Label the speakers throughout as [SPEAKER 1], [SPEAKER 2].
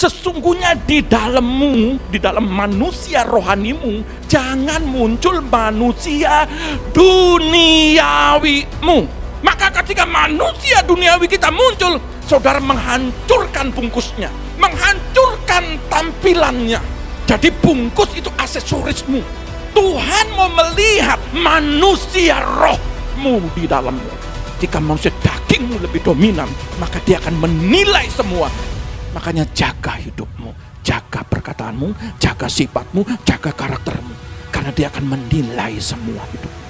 [SPEAKER 1] Sesungguhnya di dalammu, di dalam manusia rohanimu, jangan muncul manusia duniawimu. Maka ketika manusia duniawi kita muncul, saudara menghancurkan bungkusnya, menghancurkan tampilannya. Jadi bungkus itu aksesorismu. Tuhan mau melihat manusia rohmu di dalammu. Jika manusia dagingmu lebih dominan, maka dia akan menilai semua. Makanya jaga hidupmu, jaga perkataanmu, jaga sifatmu, jaga karaktermu. Karena dia akan menilai semua hidupmu.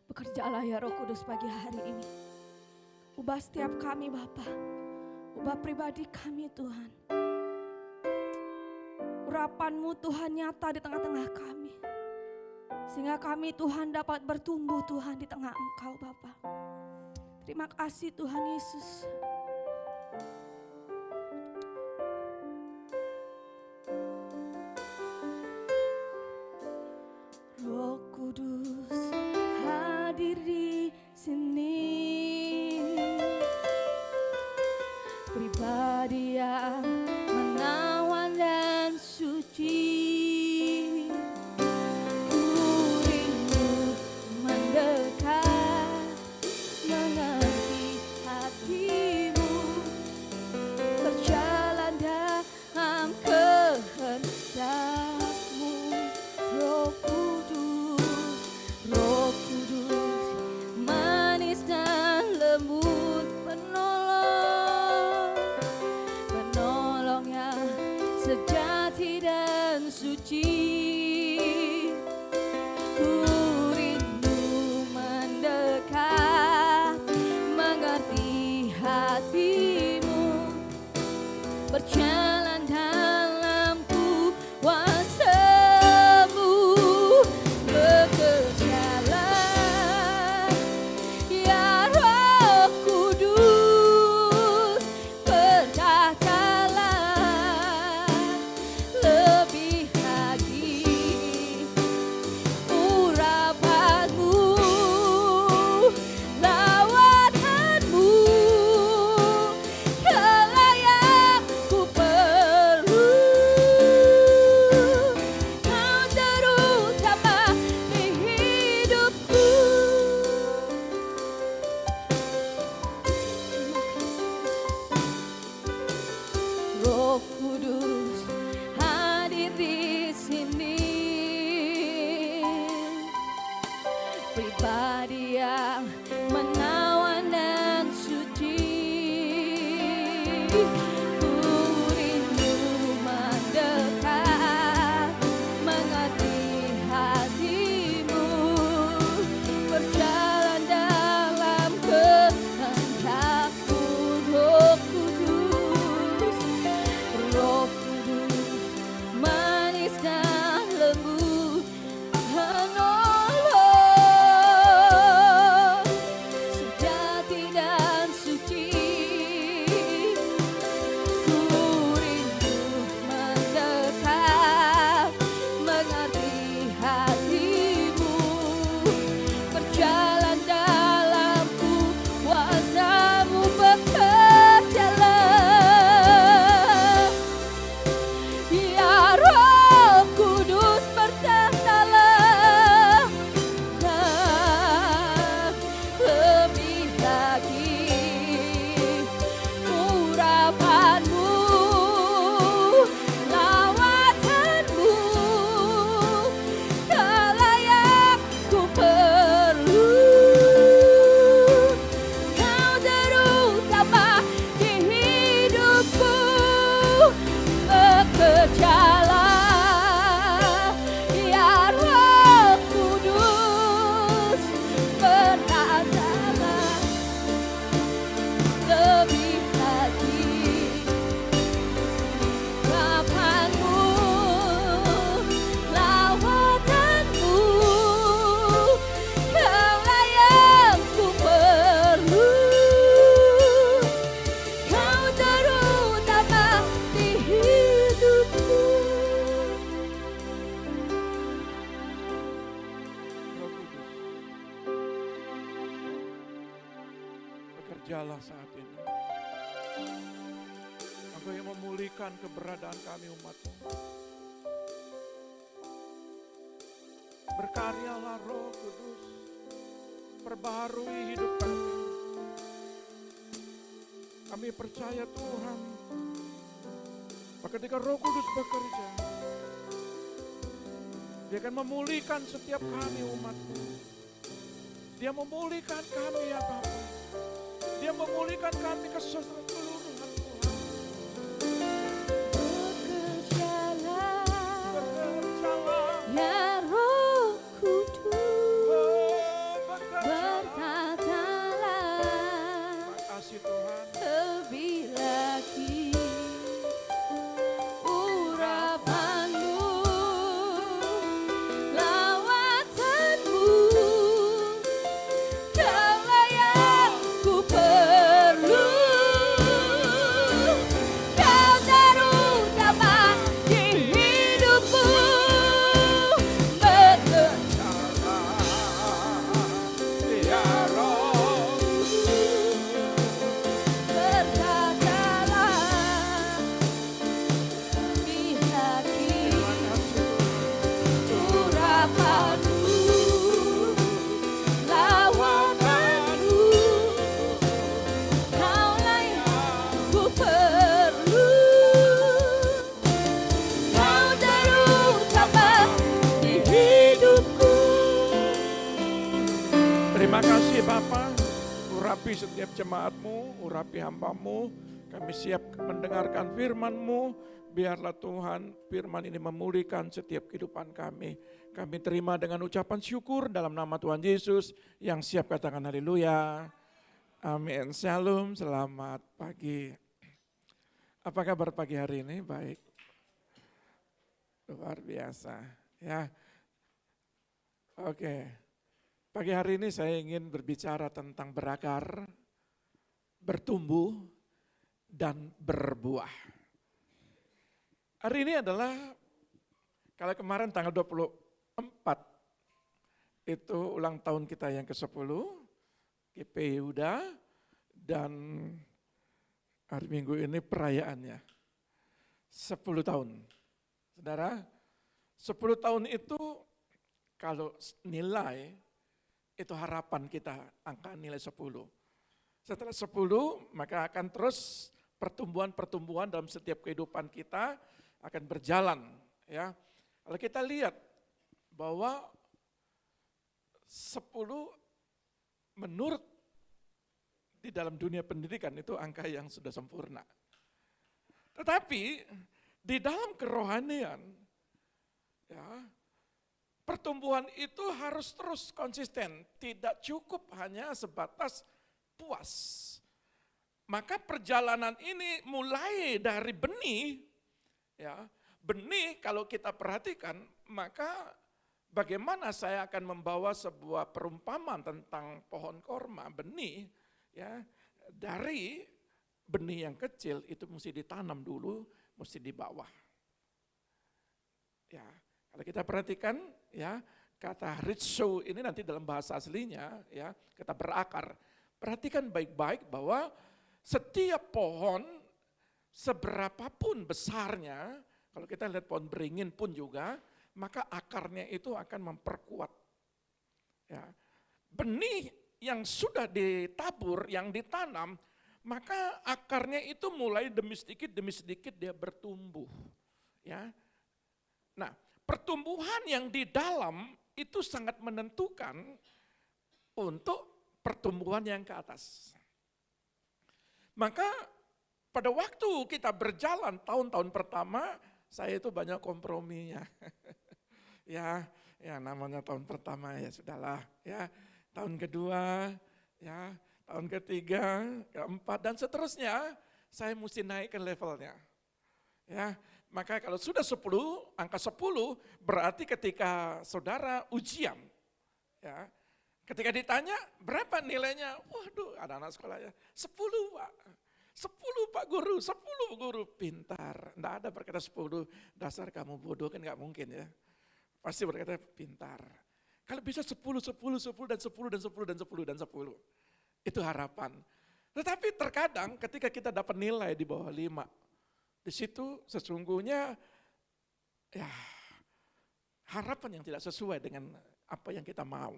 [SPEAKER 2] Bekerjalah ya Roh Kudus pagi hari ini. Ubah setiap kami Bapa. Ubah pribadi kami Tuhan. Urapan-Mu Tuhan nyata di tengah-tengah kami. Sehingga kami Tuhan dapat bertumbuh Tuhan di tengah Engkau Bapa. Terima kasih Tuhan Yesus. Roh Kudus hadir di sini, pribadi yang menawan dan suci. Ku rindu mendekat, mengerti hatimu, berjalan dalam kehendak-Mu. Roh Kudus, Roh Kudus, manis dan lembut, penolong yang sejati dan suci. Ku rindu mendekat, mengerti hatimu, berjalan dalam kuasa-Mu. Bekerjalah ya Roh Kudus, berkatalah lebih lagi. Urapan-Mu, lawanan-Mu, kala yang ku perlu. Kau terutama di hidupku. Roh Kudus hadir di sini, pribadi yang menawan dan suci. Ku rindu mendekat, mengerti hatimu, berjalan dalam kehendak-Mu. Roh Kudus, Roh Kudus, manis dan lembut, penolong
[SPEAKER 1] bekerjalah saat ini. Engkau yang memulihkan keberadaan kami umat-Mu. Berkaryalah Roh Kudus, perbaharui hidup kami. Kami percaya Tuhan, ketika Roh Kudus bekerja, Dia akan memulihkan setiap kami umat-Mu. Dia memulihkan kami ya Bapa. Dia memulihkan kami keseluruhan Tuhan. Bekerjalah
[SPEAKER 2] Ya Roh Kudus,
[SPEAKER 1] bekerjalah.
[SPEAKER 2] berkatalah
[SPEAKER 1] Makasih Tuhan.
[SPEAKER 2] lebih lagi urapanmu, lawatanmu, kaulah yang ku perlu. Kau terutama di hidupku,
[SPEAKER 1] Ya Roh,
[SPEAKER 2] berkatalah lebih lagi urapanmu, lawatanmu, kaulah yang ku perlu. Kau terutama di hidupku.
[SPEAKER 1] terima kasih Bapa. Urapi setiap jemaat-Mu, urapi hamba-Mu. Kami siap mendengarkan firman-Mu. Biarlah Tuhan firman ini memulihkan setiap kehidupan kami. Kami terima dengan ucapan syukur dalam nama Tuhan Yesus. Yang siap katakan haleluya. Amin. Shalom, selamat pagi. Apa kabar pagi hari ini? Baik. Luar biasa. Ya. Oke. Pagi hari ini saya ingin berbicara tentang berakar, bertumbuh, dan berbuah. Hari ini adalah, kalau kemarin tanggal 24, itu ulang tahun kita yang ke-10, GP Yehuda, dan hari Minggu ini perayaannya, 10 tahun. Saudara, 10 tahun itu kalau nilai, itu harapan kita, angka nilai 10. Setelah 10, maka akan terus pertumbuhan-pertumbuhan dalam setiap kehidupan kita akan berjalan. Ya. Kalau kita lihat bahwa 10 menurut di dalam dunia pendidikan itu angka yang sudah sempurna. Tetapi di dalam kerohanian, ya, pertumbuhan itu harus terus konsisten, tidak cukup hanya sebatas puas. Maka perjalanan ini mulai dari benih, ya, benih kalau kita perhatikan, maka bagaimana saya akan membawa sebuah perumpamaan tentang pohon korma, benih, ya, dari benih yang kecil itu mesti ditanam dulu, mesti di bawah. Ya. Kalau kita perhatikan, ya, kata ritso ini nanti dalam bahasa aslinya, ya, kata berakar. Perhatikan baik-baik bahwa setiap pohon seberapapun besarnya, kalau kita lihat pohon beringin pun juga, maka akarnya itu akan memperkuat. Ya. Benih yang sudah ditabur, yang ditanam, maka akarnya itu mulai demi sedikit dia bertumbuh. Ya. Nah, pertumbuhan yang di dalam itu sangat menentukan untuk pertumbuhan yang ke atas. Maka pada waktu kita berjalan tahun-tahun pertama, saya itu banyak komprominya. ya namanya tahun pertama ya sudahlah, ya. Tahun kedua, ya, tahun ketiga, keempat dan seterusnya, saya mesti naikkan levelnya. Ya. Maka kalau sudah 10, angka 10 berarti ketika saudara ujian, ya, ketika ditanya berapa nilainya, waduh ada anak sekolah ya, 10 Pak, 10 Pak Guru, 10 Guru, pintar. Enggak ada berkata 10, dasar kamu bodoh, kan enggak mungkin ya. Pasti berkata pintar. Kalau bisa 10, 10, 10 dan 10 dan 10 dan 10 dan 10. Itu harapan. Tetapi terkadang ketika kita dapat nilai di bawah 5, di situ sesungguhnya ya harapan yang tidak sesuai dengan apa yang kita mau.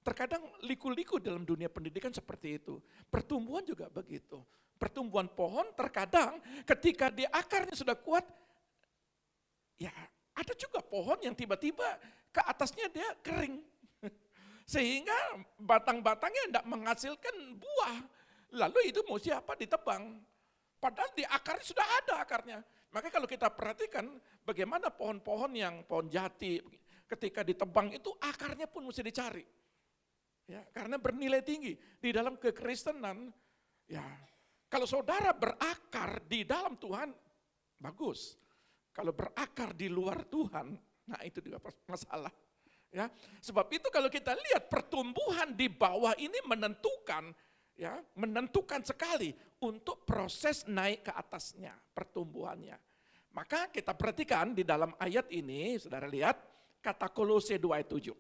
[SPEAKER 1] Terkadang liku-liku dalam dunia pendidikan seperti itu. Pertumbuhan juga begitu. Pertumbuhan pohon terkadang ketika di akarnya sudah kuat, ya ada juga pohon yang tiba-tiba ke atasnya dia kering. Sehingga batang-batangnya tidak menghasilkan buah. Lalu itu mau siapa ditebang. Padahal di akarnya sudah ada akarnya. Maka kalau kita perhatikan bagaimana pohon-pohon yang pohon jati ketika ditebang itu akarnya pun mesti dicari. Ya, karena bernilai tinggi di dalam kekristenan. Ya, kalau saudara berakar di dalam Tuhan bagus. Kalau berakar di luar Tuhan, nah itu juga masalah. Ya, sebab itu kalau kita lihat pertumbuhan di bawah ini menentukan, ya, menentukan sekali untuk proses naik ke atasnya, pertumbuhannya. Maka kita perhatikan di dalam ayat ini, saudara lihat kata Kolose 2 ayat 7.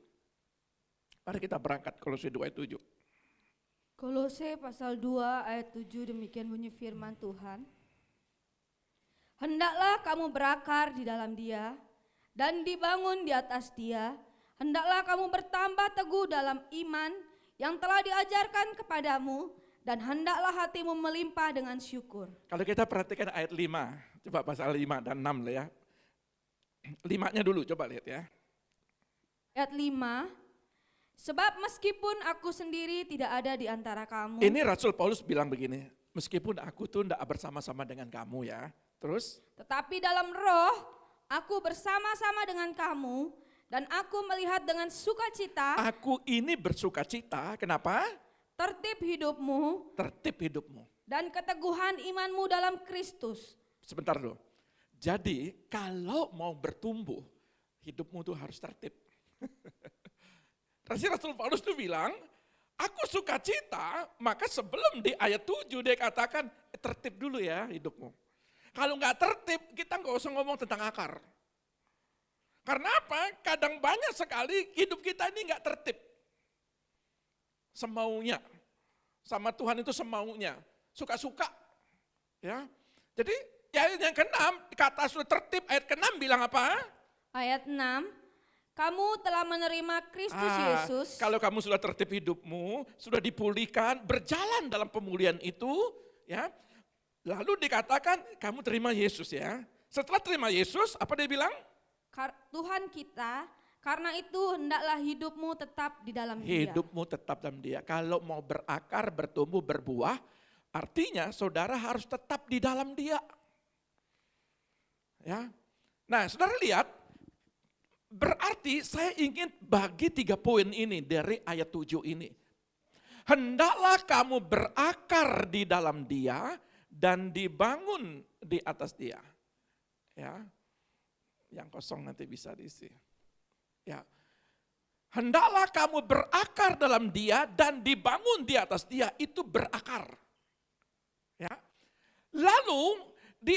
[SPEAKER 1] Mari kita berangkat Kolose 2 ayat 7.
[SPEAKER 2] Kolose pasal 2 ayat 7 demikian bunyi firman Tuhan. Hendaklah kamu berakar di dalam Dia dan dibangun di atas Dia. Hendaklah kamu bertambah teguh dalam iman yang telah diajarkan kepadamu dan hendaklah hatimu melimpah dengan syukur.
[SPEAKER 1] Kalau kita perhatikan ayat 5, coba pasal 5 dan 6 lah ya. 5-nya dulu coba lihat ya.
[SPEAKER 2] Ayat 5. Sebab meskipun aku sendiri tidak ada di antara kamu.
[SPEAKER 1] Ini Rasul Paulus bilang begini, meskipun aku tuh tidak bersama-sama dengan kamu ya. Terus?
[SPEAKER 2] Tetapi dalam roh aku bersama-sama dengan kamu dan aku melihat dengan sukacita.
[SPEAKER 1] Aku ini bersukacita, kenapa?
[SPEAKER 2] Tertib hidupmu.
[SPEAKER 1] Tertib hidupmu.
[SPEAKER 2] Dan keteguhan imanmu dalam Kristus.
[SPEAKER 1] Sebentar dulu. Jadi kalau mau bertumbuh, hidupmu tuh harus tertib. Rasul Paulus itu bilang, aku sukacita, maka sebelum di ayat 7 dia katakan, tertib dulu ya hidupmu. Kalau nggak tertib, kita nggak usah ngomong tentang akar. Karena apa? Kadang banyak sekali hidup kita ini nggak tertib. Semaunya. Sama Tuhan itu semaunya. Suka-suka. Ya. Jadi ayat yang ke-6, kata sudah tertib, ayat ke-6 bilang apa?
[SPEAKER 2] Ayat 6. Kamu telah menerima Kristus Yesus.
[SPEAKER 1] Kalau kamu sudah tertib hidupmu, sudah dipulihkan, berjalan dalam pemulihan itu, ya. Lalu dikatakan kamu terima Yesus ya. Setelah terima Yesus, apa dia bilang?
[SPEAKER 2] Tuhan kita, karena itu hendaklah hidupmu tetap di dalam Dia.
[SPEAKER 1] Hidupmu tetap dalam Dia. Kalau mau berakar, bertumbuh, berbuah, artinya saudara harus tetap di dalam Dia. Ya. Nah, saudara lihat, berarti saya ingin bagi 3 poin ini dari ayat 7 ini. Hendaklah kamu berakar di dalam Dia dan dibangun di atas Dia. Ya. Yang kosong nanti bisa diisi. Ya. Hendaklah kamu berakar dalam Dia dan dibangun di atas Dia, itu berakar. Ya. Lalu di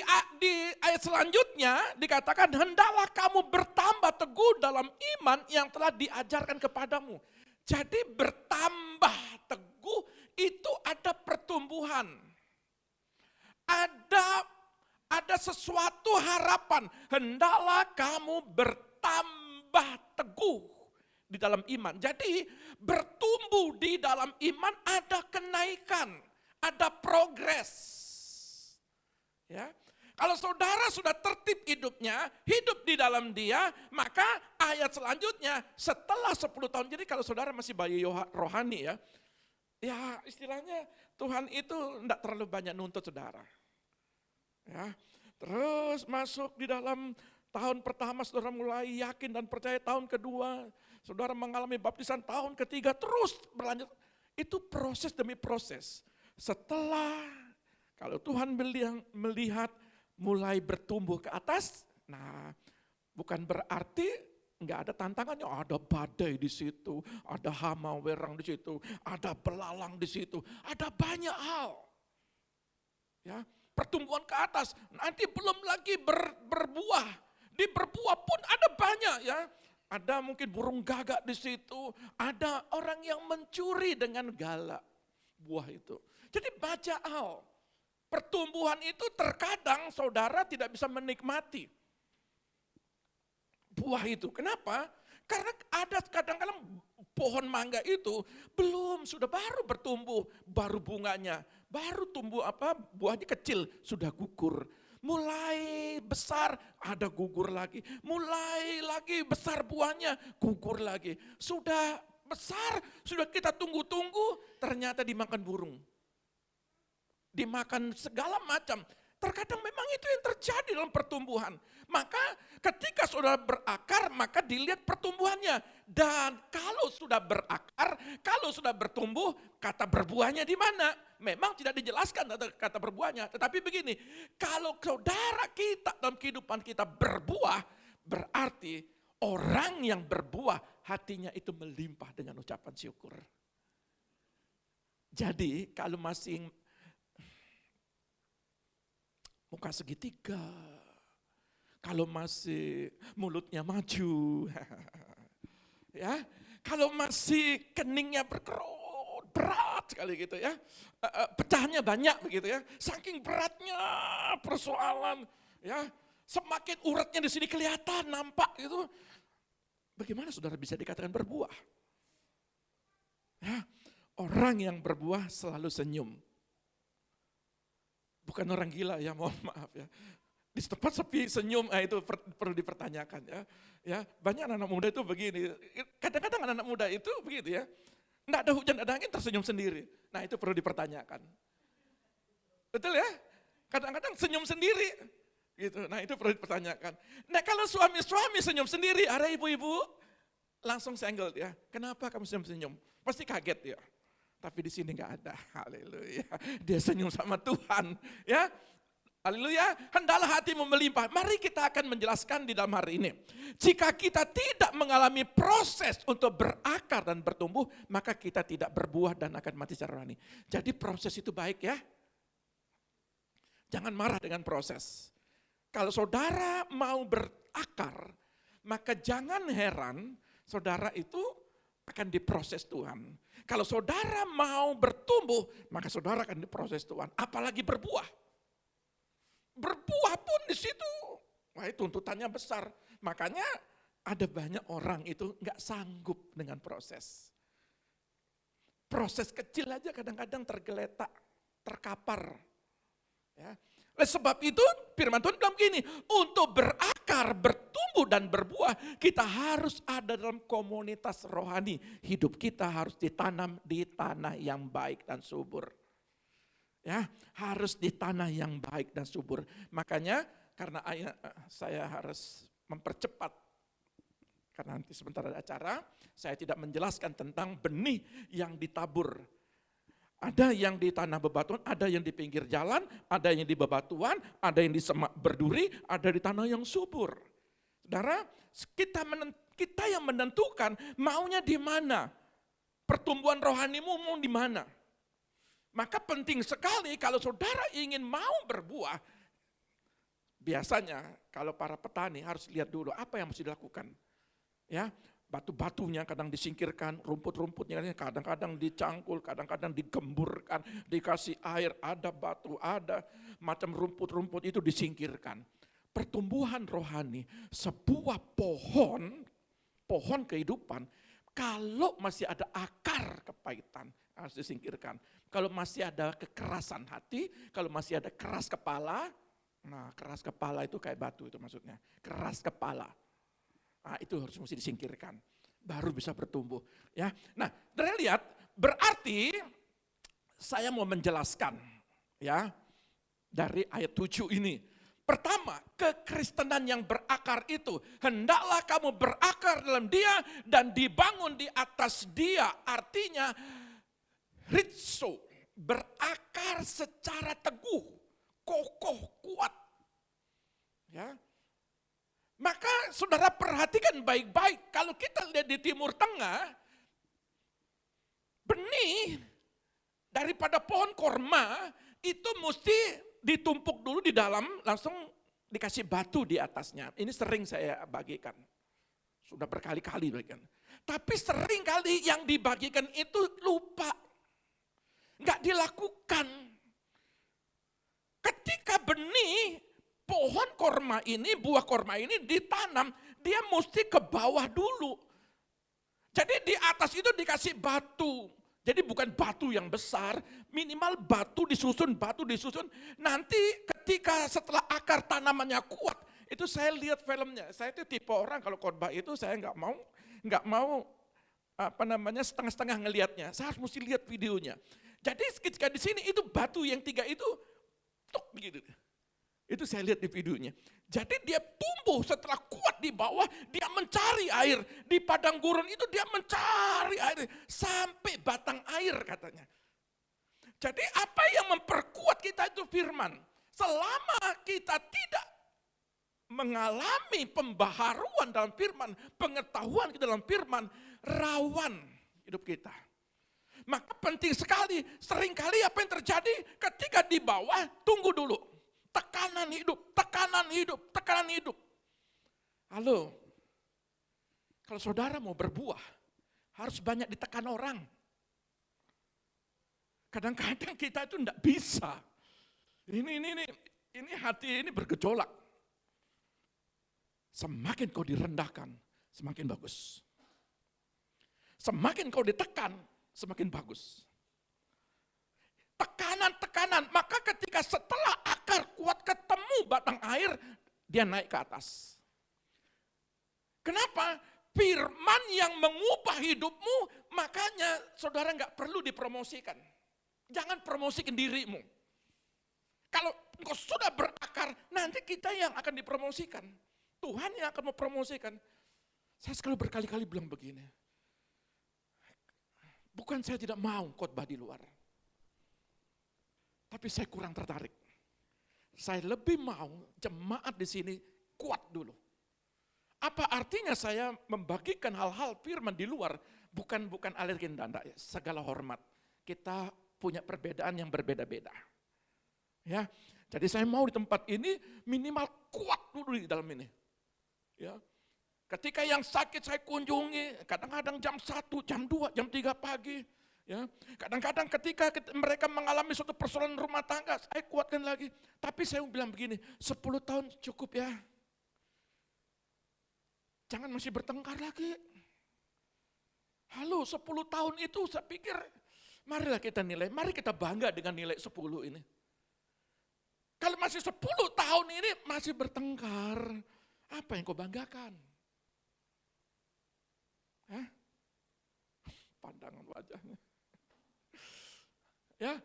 [SPEAKER 1] ayat selanjutnya dikatakan hendaklah kamu bertambah teguh dalam iman yang telah diajarkan kepadamu. Jadi bertambah teguh itu ada pertumbuhan. Ada sesuatu harapan. Hendaklah kamu bertambah teguh di dalam iman. Jadi bertumbuh di dalam iman ada kenaikan, ada progres. Ya, kalau saudara sudah tertib hidupnya, hidup di dalam Dia, maka ayat selanjutnya setelah 10 tahun, jadi kalau saudara masih bayi rohani ya istilahnya Tuhan itu tidak terlalu banyak nuntut saudara. Ya, terus masuk di dalam tahun pertama saudara mulai yakin dan percaya, tahun kedua saudara mengalami baptisan, tahun ketiga terus berlanjut. Itu proses demi proses. Setelah kalau Tuhan melihat mulai bertumbuh ke atas, nah bukan berarti nggak ada tantangannya, ada badai di situ, ada hama werang di situ, ada belalang di situ, ada banyak hal. Ya, pertumbuhan ke atas, nanti belum lagi berbuah, di berbuah pun ada banyak ya. Ada mungkin burung gagak di situ, ada orang yang mencuri dengan galak. buah itu. Jadi maja'al, pertumbuhan itu terkadang saudara tidak bisa menikmati buah itu. Kenapa? Karena ada kadang-kadang pohon mangga itu sudah baru bertumbuh, baru bunganya, baru tumbuh buahnya kecil, sudah gugur. Mulai besar, ada gugur lagi. Mulai lagi besar buahnya, gugur lagi. Sudah besar, sudah kita tunggu-tunggu, ternyata dimakan burung. Dimakan segala macam. Terkadang memang itu yang terjadi dalam pertumbuhan. Maka ketika saudara berakar, maka dilihat pertumbuhannya. Dan kalau sudah berakar, kalau sudah bertumbuh, kata berbuahnya di mana? Memang tidak dijelaskan kata berbuahnya. Tetapi begini, kalau saudara kita dalam kehidupan kita berbuah, berarti orang yang berbuah hatinya itu melimpah dengan ucapan syukur. Jadi kalau masih muka segitiga, kalau masih mulutnya maju, ya, kalau masih keningnya berkerut, berat sekali gitu ya, pecahnya banyak begitu ya, saking beratnya persoalan, ya, semakin uratnya di sini kelihatan, nampak gitu. Bagaimana saudara bisa dikatakan berbuah? Ya, orang yang berbuah selalu senyum. Bukan orang gila ya, mohon maaf ya. Di tempat sepi senyum, itu perlu dipertanyakan ya. Ya, banyak anak muda itu begini. Kadang-kadang anak muda itu begitu ya. Enggak ada hujan, ada angin tersenyum sendiri. Nah, itu perlu dipertanyakan. Betul ya? Kadang-kadang senyum sendiri. Gitu. Nah, itu perlu dipertanyakan. Nah, kalau suami-suami senyum sendiri, ada ibu-ibu langsung senggol ya. Kenapa kamu senyum-senyum? Pasti kaget ya. Tapi di sini enggak ada. Haleluya. Dia senyum sama Tuhan, ya. Haleluya. Hendaklah hatimu melimpah. Mari kita akan menjelaskan di dalam hari ini. Jika kita tidak mengalami proses untuk berakar dan bertumbuh, maka kita tidak berbuah dan akan mati secara rohani. Jadi proses itu baik ya. Jangan marah dengan proses. Kalau saudara mau berakar, maka jangan heran saudara itu akan diproses Tuhan. Kalau saudara mau bertumbuh, maka saudara akan diproses Tuhan. Apalagi berbuah. Berbuah pun di situ, wah itu tuntutannya besar. Makanya ada banyak orang itu nggak sanggup dengan proses. Proses kecil aja kadang-kadang tergeletak, terkapar. Ya. Oleh sebab itu firman Tuhan bilang begini, untuk berakar, bertumbuh dan berbuah, kita harus ada dalam komunitas rohani. Hidup kita harus ditanam di tanah yang baik dan subur. Ya, harus di tanah yang baik dan subur. Makanya karena saya harus mempercepat, karena nanti sebentar ada acara, saya tidak menjelaskan tentang benih yang ditabur. Ada yang di tanah bebatuan, ada yang di pinggir jalan, ada yang di bebatuan, ada yang di semak berduri, ada di tanah yang subur. Saudara, kita yang menentukan maunya di mana, pertumbuhan rohanimu mau di mana. Maka penting sekali kalau saudara ingin mau berbuah, biasanya kalau para petani harus lihat dulu apa yang mesti dilakukan. Ya, batu-batunya kadang disingkirkan, rumput-rumputnya kadang-kadang dicangkul, kadang-kadang digemburkan, dikasih air, ada batu, ada macam rumput-rumput itu disingkirkan. Pertumbuhan rohani, sebuah pohon kehidupan, kalau masih ada akar kepahitan harus disingkirkan. Kalau masih ada kekerasan hati, kalau masih ada keras kepala, nah keras kepala itu kayak batu itu maksudnya, keras kepala. Nah, itu harus mesti disingkirkan, baru bisa bertumbuh. Ya, nah, saudara lihat, berarti saya mau menjelaskan, ya, dari ayat 7 ini. Pertama, kekristenan yang berakar itu, hendaklah kamu berakar dalam Dia dan dibangun di atas Dia. Artinya, ritso, berakar secara teguh, kokoh, kuat. Ya. Maka saudara perhatikan baik-baik, kalau kita lihat di Timur Tengah, benih daripada pohon korma itu mesti ditumpuk dulu di dalam, langsung dikasih batu di atasnya. Ini sering saya bagikan, sudah berkali-kali bagikan. Tapi sering kali yang dibagikan itu lupa. Nggak dilakukan. Ketika benih pohon korma ini, buah korma ini ditanam, dia mesti ke bawah dulu. Jadi di atas itu dikasih batu. Jadi bukan batu yang besar, minimal batu disusun. Nanti ketika setelah akar tanamannya kuat, itu saya lihat filmnya. Saya itu tipe orang kalau khotbah itu saya nggak mau setengah-setengah ngelihatnya. Saya harus mesti lihat videonya. Jadi ketika di sini itu batu yang 3 itu tuk begitu. Itu saya lihat di videonya. Jadi dia tumbuh setelah kuat di bawah, dia mencari air. Di padang gurun itu dia mencari air. Sampai batang air katanya. Jadi apa yang memperkuat kita itu firman. Selama kita tidak mengalami pembaharuan dalam firman, pengetahuan dalam firman, rawan hidup kita. Maka penting sekali, seringkali apa yang terjadi ketika di bawah, tunggu dulu. Tekanan hidup. Halo, kalau saudara mau berbuah, harus banyak ditekan orang. Kadang-kadang kita itu enggak bisa. Ini hati ini bergejolak. Semakin kau direndahkan, semakin bagus. Semakin kau ditekan, semakin bagus. Tekanan, maka ketika setelah akar kuat ketemu batang air, dia naik ke atas. Kenapa? Firman yang mengubah hidupmu, makanya saudara nggak perlu dipromosikan. Jangan promosikan dirimu. Kalau engkau sudah berakar, nanti kita yang akan dipromosikan. Tuhan yang akan mempromosikan. Saya sekali berkali-kali bilang begini. Bukan saya tidak mau khotbah di luar. Tapi saya kurang tertarik. Saya lebih mau jemaat di sini kuat dulu. Apa artinya saya membagikan hal-hal firman di luar? Bukan alergi danda, ya. Segala hormat. Kita punya perbedaan yang berbeda-beda. Ya, jadi saya mau di tempat ini minimal kuat dulu di dalam ini. Ya, ketika yang sakit saya kunjungi, kadang-kadang jam 1, jam 2, jam 3 pagi. Ya, kadang-kadang ketika mereka mengalami suatu persoalan rumah tangga, saya kuatkan lagi. Tapi saya bilang begini, 10 tahun cukup ya. Jangan masih bertengkar lagi. Halo, 10 tahun itu saya pikir, marilah kita nilai, mari kita bangga dengan nilai 10 ini. Kalau masih 10 tahun ini masih bertengkar, apa yang kau banggakan? Hah? Pandangan wajahnya. Ya,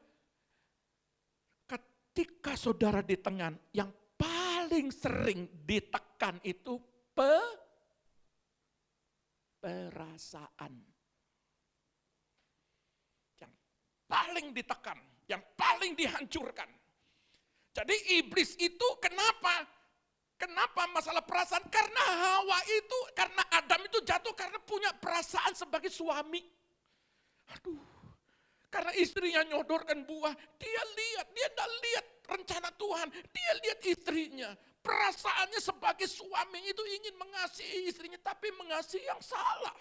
[SPEAKER 1] ketika saudara ditekan, yang paling sering ditekan itu perasaan. Yang paling ditekan, yang paling dihancurkan. Jadi iblis itu kenapa masalah perasaan? Karena Hawa itu, karena Adam itu jatuh karena punya perasaan sebagai suami. Aduh. Karena istrinya nyodorkan buah, dia tidak lihat rencana Tuhan, dia lihat istrinya. Perasaannya sebagai suami itu ingin mengasihi istrinya, tapi mengasihi yang salah.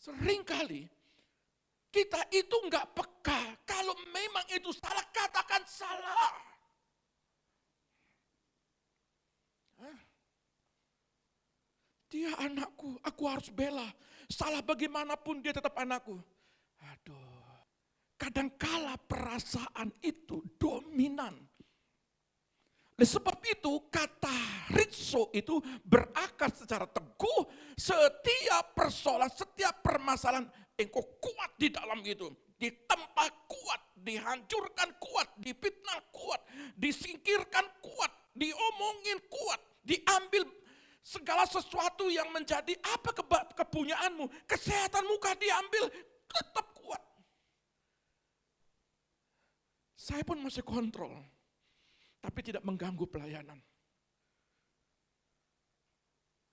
[SPEAKER 1] Seringkali kita itu enggak peka, kalau memang itu salah, katakan salah. Dia anakku, aku harus bela. Salah bagaimanapun dia tetap anakku. Aduh, kadangkala perasaan itu dominan. Oleh sebab itu kata ritso itu berakar secara teguh. Setiap persoalan, setiap permasalahan engkau kuat di dalam itu. Ditempa kuat, dihancurkan kuat, difitnah kuat, disingkirkan kuat, diomongin kuat, diambil segala sesuatu yang menjadi apa kepunyaanmu, kesehatanmu kah diambil, tetap kuat. Saya pun masih kontrol, tapi tidak mengganggu pelayanan.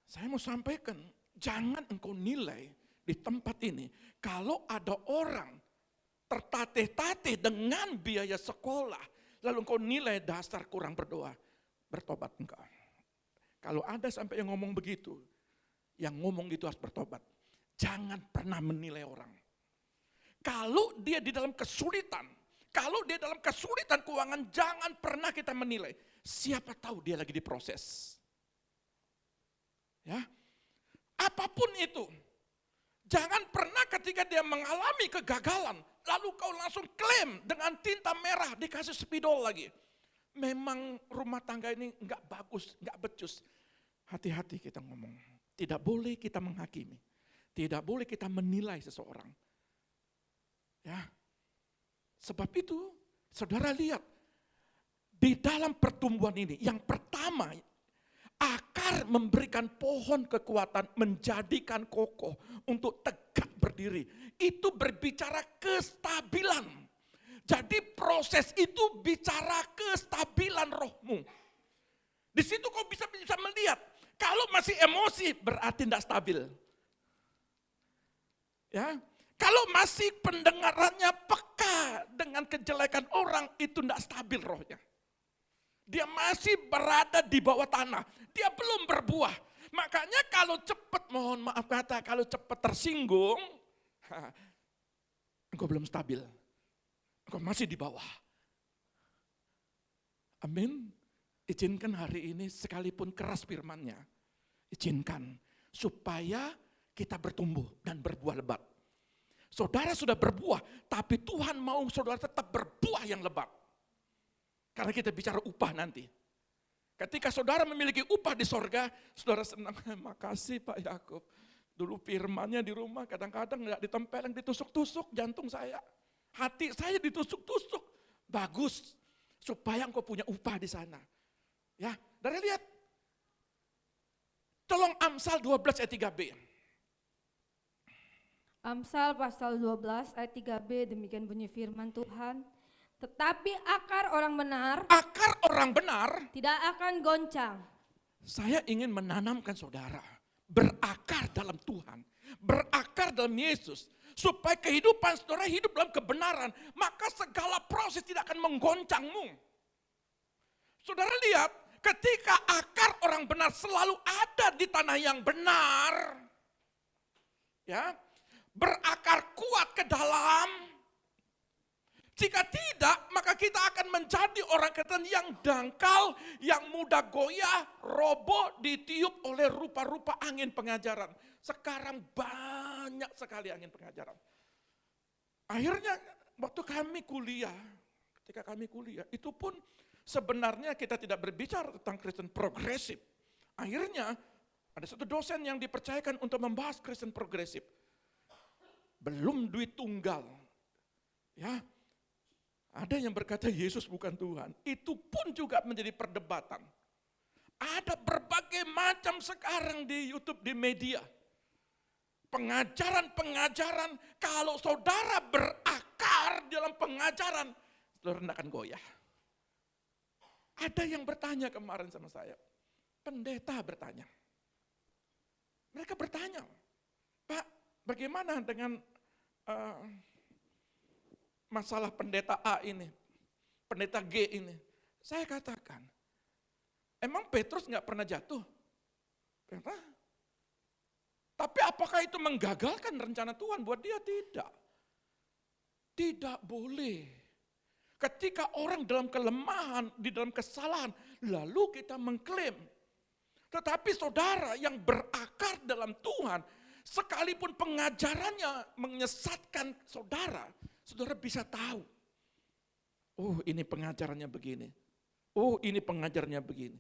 [SPEAKER 1] Saya mau sampaikan, jangan engkau nilai di tempat ini, kalau ada orang tertatih-tatih dengan biaya sekolah, lalu engkau nilai dasar kurang berdoa, bertobat engkau. Kalau ada sampai yang ngomong begitu, yang ngomong itu harus bertobat. Jangan pernah menilai orang. Kalau dia di dalam kesulitan, keuangan, jangan pernah kita menilai. Siapa tahu dia lagi diproses. Ya, apapun itu. Jangan pernah ketika dia mengalami kegagalan, lalu kau langsung klaim dengan tinta merah, dikasih spidol lagi. Memang rumah tangga ini enggak bagus, enggak becus. Hati-hati kita ngomong. Tidak boleh kita menghakimi. Tidak boleh kita menilai seseorang. Ya. Sebab itu, saudara lihat, di dalam pertumbuhan ini, yang pertama, akar memberikan pohon kekuatan, menjadikan kokoh untuk tegak berdiri. Itu berbicara kestabilan. Jadi proses itu bicara kestabilan rohmu. Di situ kau bisa melihat, kalau masih emosi berarti tidak stabil. Ya, kalau masih pendengarannya peka dengan kejelekan orang, itu tidak stabil rohnya. Dia masih berada di bawah tanah, dia belum berbuah. Makanya kalau cepat, mohon maaf kata, kalau cepat tersinggung, engkau belum stabil. Engkau masih di bawah. Amin. Izinkan hari ini sekalipun keras firman-Nya, izinkan supaya kita bertumbuh dan berbuah lebat. Saudara sudah berbuah, tapi Tuhan mau saudara tetap berbuah yang lebat. Karena kita bicara upah nanti. Ketika saudara memiliki upah di sorga, saudara senang, makasih Pak Yakub. Dulu firmannya di rumah kadang-kadang nggak ditempeleng, ditusuk-tusuk jantung saya. Hati saya ditusuk-tusuk. Bagus, supaya engkau punya upah di sana. Ya, dari lihat. Tolong Amsal 12 ayat 3b.
[SPEAKER 2] Amsal pasal 12 ayat 3b, demikian bunyi firman Tuhan. Tetapi akar orang benar tidak akan goncang.
[SPEAKER 1] Saya ingin menanamkan saudara, berakar dalam Tuhan, berakar dalam Yesus, supaya kehidupan saudara hidup dalam kebenaran, maka segala proses tidak akan menggoncangmu. Saudara lihat, ketika akar orang benar selalu ada di tanah yang benar, ya, berakar kuat ke dalam. Jika tidak, maka kita akan menjadi orang Kristen yang dangkal, yang mudah goyah, roboh, ditiup oleh rupa-rupa angin pengajaran. Sekarang banyak sekali angin pengajaran. Akhirnya waktu ketika kami kuliah, itu pun sebenarnya kita tidak berbicara tentang Kristen progresif. Akhirnya ada satu dosen yang dipercayakan untuk membahas Kristen progresif. Belum duit tunggal. Ya. Ada yang berkata Yesus bukan Tuhan. Itu pun juga menjadi perdebatan. Ada berbagai macam sekarang di YouTube, di media. Pengajaran-pengajaran, kalau saudara berakar dalam pengajaran, saudara tidak akan goyah. Ada yang bertanya kemarin sama saya. Pendeta bertanya. Mereka bertanya, Pak, bagaimana dengan masalah pendeta A ini, pendeta G ini? Saya katakan, emang Petrus nggak pernah jatuh? Pernah. Tapi apakah itu menggagalkan rencana Tuhan buat dia? Tidak. Tidak boleh. Ketika orang dalam kelemahan, di dalam kesalahan, lalu kita mengklaim. Tetapi saudara yang berakar dalam Tuhan, sekalipun pengajarannya menyesatkan saudara, saudara bisa tahu, oh ini pengajarannya begini, oh ini pengajarannya begini.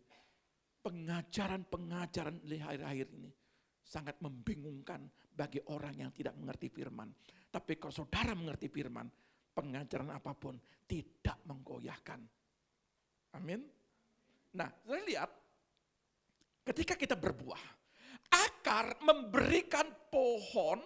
[SPEAKER 1] Pengajaran-pengajaran di akhir-akhir ini sangat membingungkan bagi orang yang tidak mengerti firman. Tapi kalau saudara mengerti firman, pengajaran apapun tidak menggoyahkan. Amin. Nah, saya lihat ketika kita berbuah, akar memberikan pohon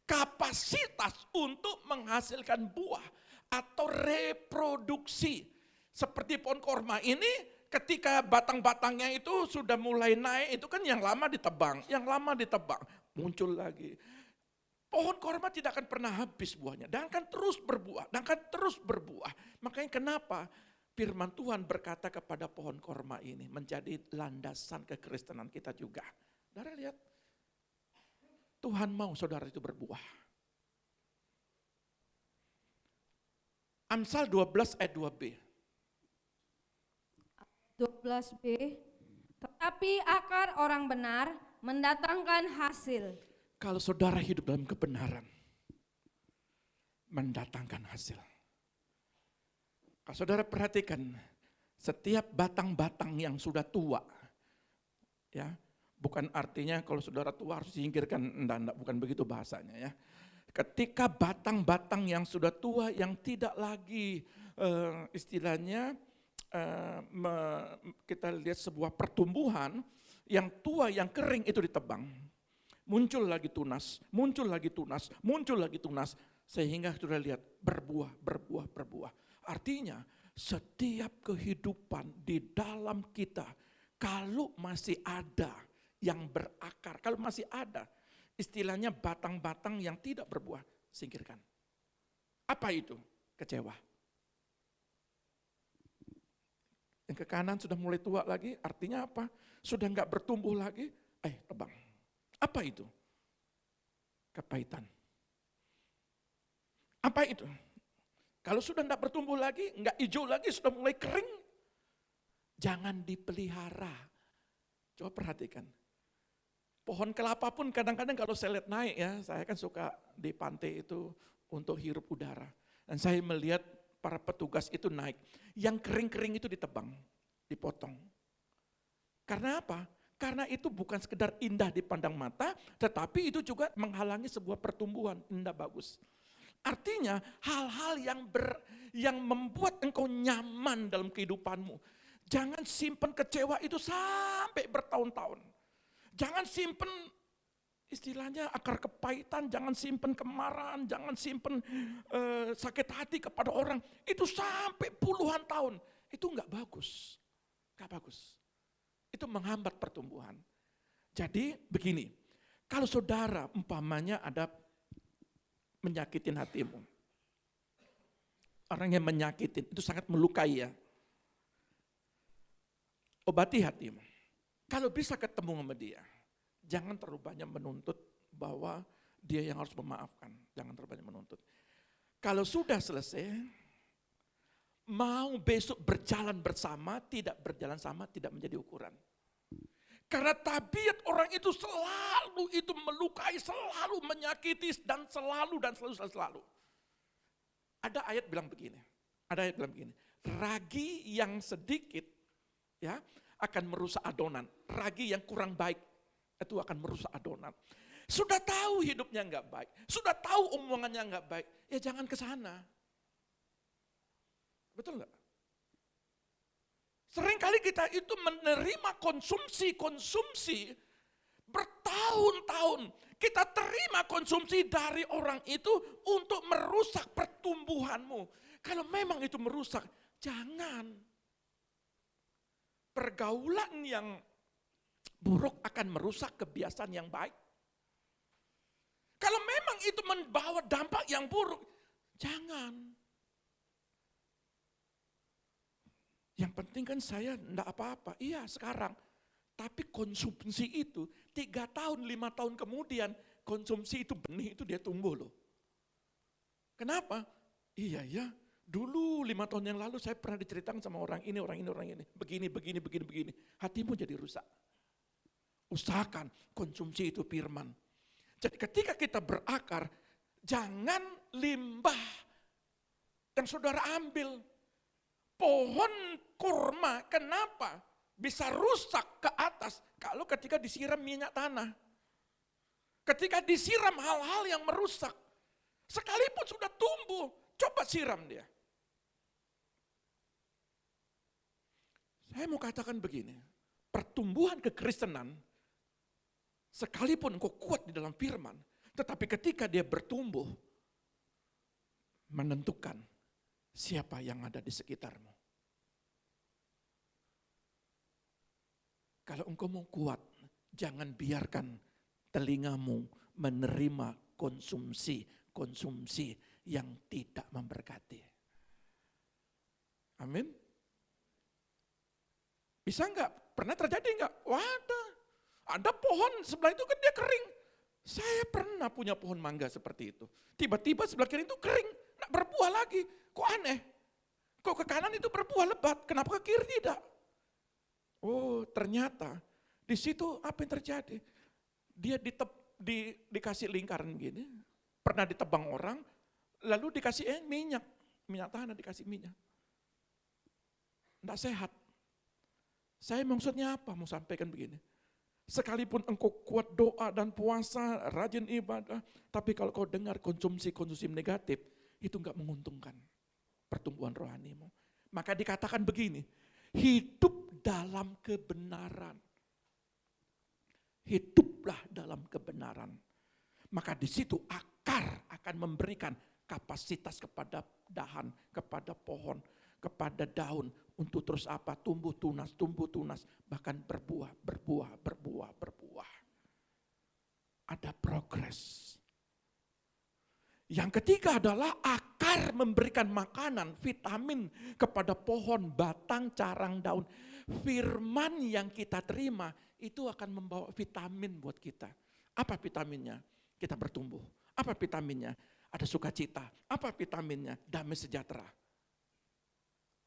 [SPEAKER 1] kapasitas untuk menghasilkan buah atau reproduksi. Seperti pohon korma ini, ketika batang-batangnya itu sudah mulai naik, itu kan yang lama ditebang, muncul lagi. Pohon korma tidak akan pernah habis buahnya, dan akan terus berbuah, Makanya kenapa firman Tuhan berkata kepada pohon korma ini menjadi landasan kekristenan kita juga. Saudara lihat, Tuhan mau saudara itu berbuah. Amsal 12 ayat 2b.
[SPEAKER 2] 12b, tetapi akar orang benar mendatangkan hasil.
[SPEAKER 1] Kalau saudara hidup dalam kebenaran, mendatangkan hasil. Kalau saudara perhatikan, setiap batang-batang yang sudah tua, ya, bukan artinya kalau saudara tua harus disingkirkan, enggak, bukan begitu bahasanya ya. Ketika batang-batang yang sudah tua, yang tidak lagi istilahnya kita lihat sebuah pertumbuhan, yang tua, yang kering itu ditebang. Muncul lagi tunas, muncul lagi tunas, muncul lagi tunas, sehingga sudah lihat berbuah, berbuah, berbuah. Artinya setiap kehidupan di dalam kita, kalau masih ada yang berakar, kalau masih ada istilahnya batang-batang yang tidak berbuah, singkirkan. Apa itu? Kecewa. Yang ke kanan sudah mulai tua lagi, artinya apa? Sudah enggak bertumbuh lagi, tebang. Apa itu? Kepahitan. Apa itu? Kalau sudah enggak bertumbuh lagi, enggak hijau lagi, sudah mulai kering, jangan dipelihara. Coba perhatikan. Pohon kelapa pun kadang-kadang kalau saya lihat naik ya, saya kan suka di pantai itu untuk hirup udara. Dan saya melihat para petugas itu naik. Yang kering-kering itu ditebang, dipotong. Karena apa? Karena itu bukan sekedar indah dipandang mata, tetapi itu juga menghalangi sebuah pertumbuhan, indah bagus. Artinya hal-hal yang membuat engkau nyaman dalam kehidupanmu. Jangan simpan kecewa itu sampai bertahun-tahun. Jangan simpan istilahnya akar kepahitan, jangan simpan kemarahan, jangan simpan sakit hati kepada orang. Itu sampai puluhan tahun, itu enggak bagus. Enggak bagus. Itu menghambat pertumbuhan. Jadi begini, kalau saudara umpamanya ada menyakitin hatimu. Orang yang menyakitin itu sangat melukai ya. Obati hatimu. Kalau bisa ketemu sama dia, jangan terlalu banyak menuntut bahwa dia yang harus memaafkan. Jangan terlalu banyak menuntut. Kalau sudah selesai, mau besok berjalan bersama, tidak berjalan sama, tidak menjadi ukuran. Karena tabiat orang itu selalu itu melukai, selalu menyakiti, dan selalu. Ada ayat bilang begini, ragi yang sedikit ya akan merusak adonan, ragi yang kurang baik itu akan merusak adonan. Sudah tahu hidupnya enggak baik, sudah tahu omongannya enggak baik, ya jangan ke sana. Betul enggak? Seringkali kita itu menerima konsumsi bertahun-tahun. Kita terima konsumsi dari orang itu untuk merusak pertumbuhanmu. Kalau memang itu merusak, jangan. Pergaulan yang buruk akan merusak kebiasaan yang baik. Kalau memang itu membawa dampak yang buruk, jangan. Yang penting kan saya enggak apa-apa, iya sekarang. Tapi konsumsi itu 3 tahun, 5 tahun kemudian, konsumsi itu benih itu dia tumbuh loh. Kenapa? Iya ya, dulu 5 tahun yang lalu saya pernah diceritakan sama orang ini. Begini. Hatimu jadi rusak. Usahakan konsumsi itu firman. Jadi ketika kita berakar, jangan limbah yang saudara ambil. Pohon kurma, kenapa bisa rusak ke atas kalau ketika disiram minyak tanah? Ketika disiram hal-hal yang merusak, sekalipun sudah tumbuh, coba siram dia. Saya mau katakan begini, pertumbuhan kekristenan, sekalipun engkau kuat di dalam firman, tetapi ketika dia bertumbuh, menentukan siapa yang ada di sekitarmu. Kalau engkau mau kuat, jangan biarkan telingamu menerima konsumsi yang tidak memberkati. Amin. Bisa enggak? Pernah terjadi enggak? Wadah, ada pohon sebelah itu kan dia kering. Saya pernah punya pohon mangga seperti itu. Tiba-tiba sebelah kiri itu kering, enggak berbuah lagi. kok aneh? Kok ke kanan itu berbuah lebat, kenapa ke kiri tidak? Oh ternyata di situ apa yang terjadi? Dia dikasih lingkaran gini, pernah ditebang orang, lalu dikasih minyak tanah, dikasih minyak. Tidak sehat. Saya maksudnya apa? Mau sampaikan begini. Sekalipun engkau kuat doa dan puasa, rajin ibadah, tapi kalau kau dengar konsumsi negatif, itu enggak menguntungkan pertumbuhan rohanimu. Maka dikatakan begini, hidup dalam kebenaran. Hiduplah dalam kebenaran. Maka di situ akar akan memberikan kapasitas kepada dahan, kepada pohon, kepada daun untuk terus apa? Tumbuh tunas, bahkan berbuah. Ada progres. Yang ketiga adalah akar memberikan makanan, vitamin kepada pohon, batang, carang, daun. Firman yang kita terima itu akan membawa vitamin buat kita. Apa vitaminnya? Kita bertumbuh. Apa vitaminnya? Ada sukacita. Apa vitaminnya? Damai sejahtera.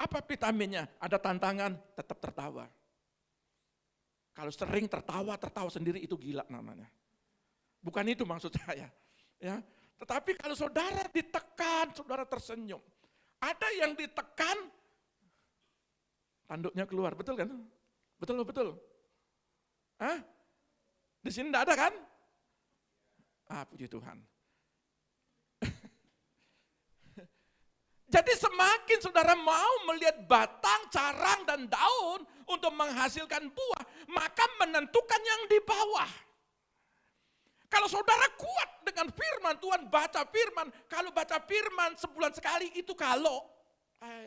[SPEAKER 1] Apa vitaminnya? Ada tantangan, tetap tertawa. Kalau sering tertawa sendiri itu gila namanya. Bukan itu maksud saya. Ya. Tetapi kalau saudara ditekan, saudara tersenyum. Ada yang ditekan, tanduknya keluar, betul kan? Betul. Hah? Di sini tidak ada kan? Puji Tuhan. Jadi semakin saudara mau melihat batang, carang, dan daun untuk menghasilkan buah, maka menentukan yang di bawah. Kalau saudara kuat dengan firman, Tuhan baca firman, kalau baca firman sebulan sekali itu kalau,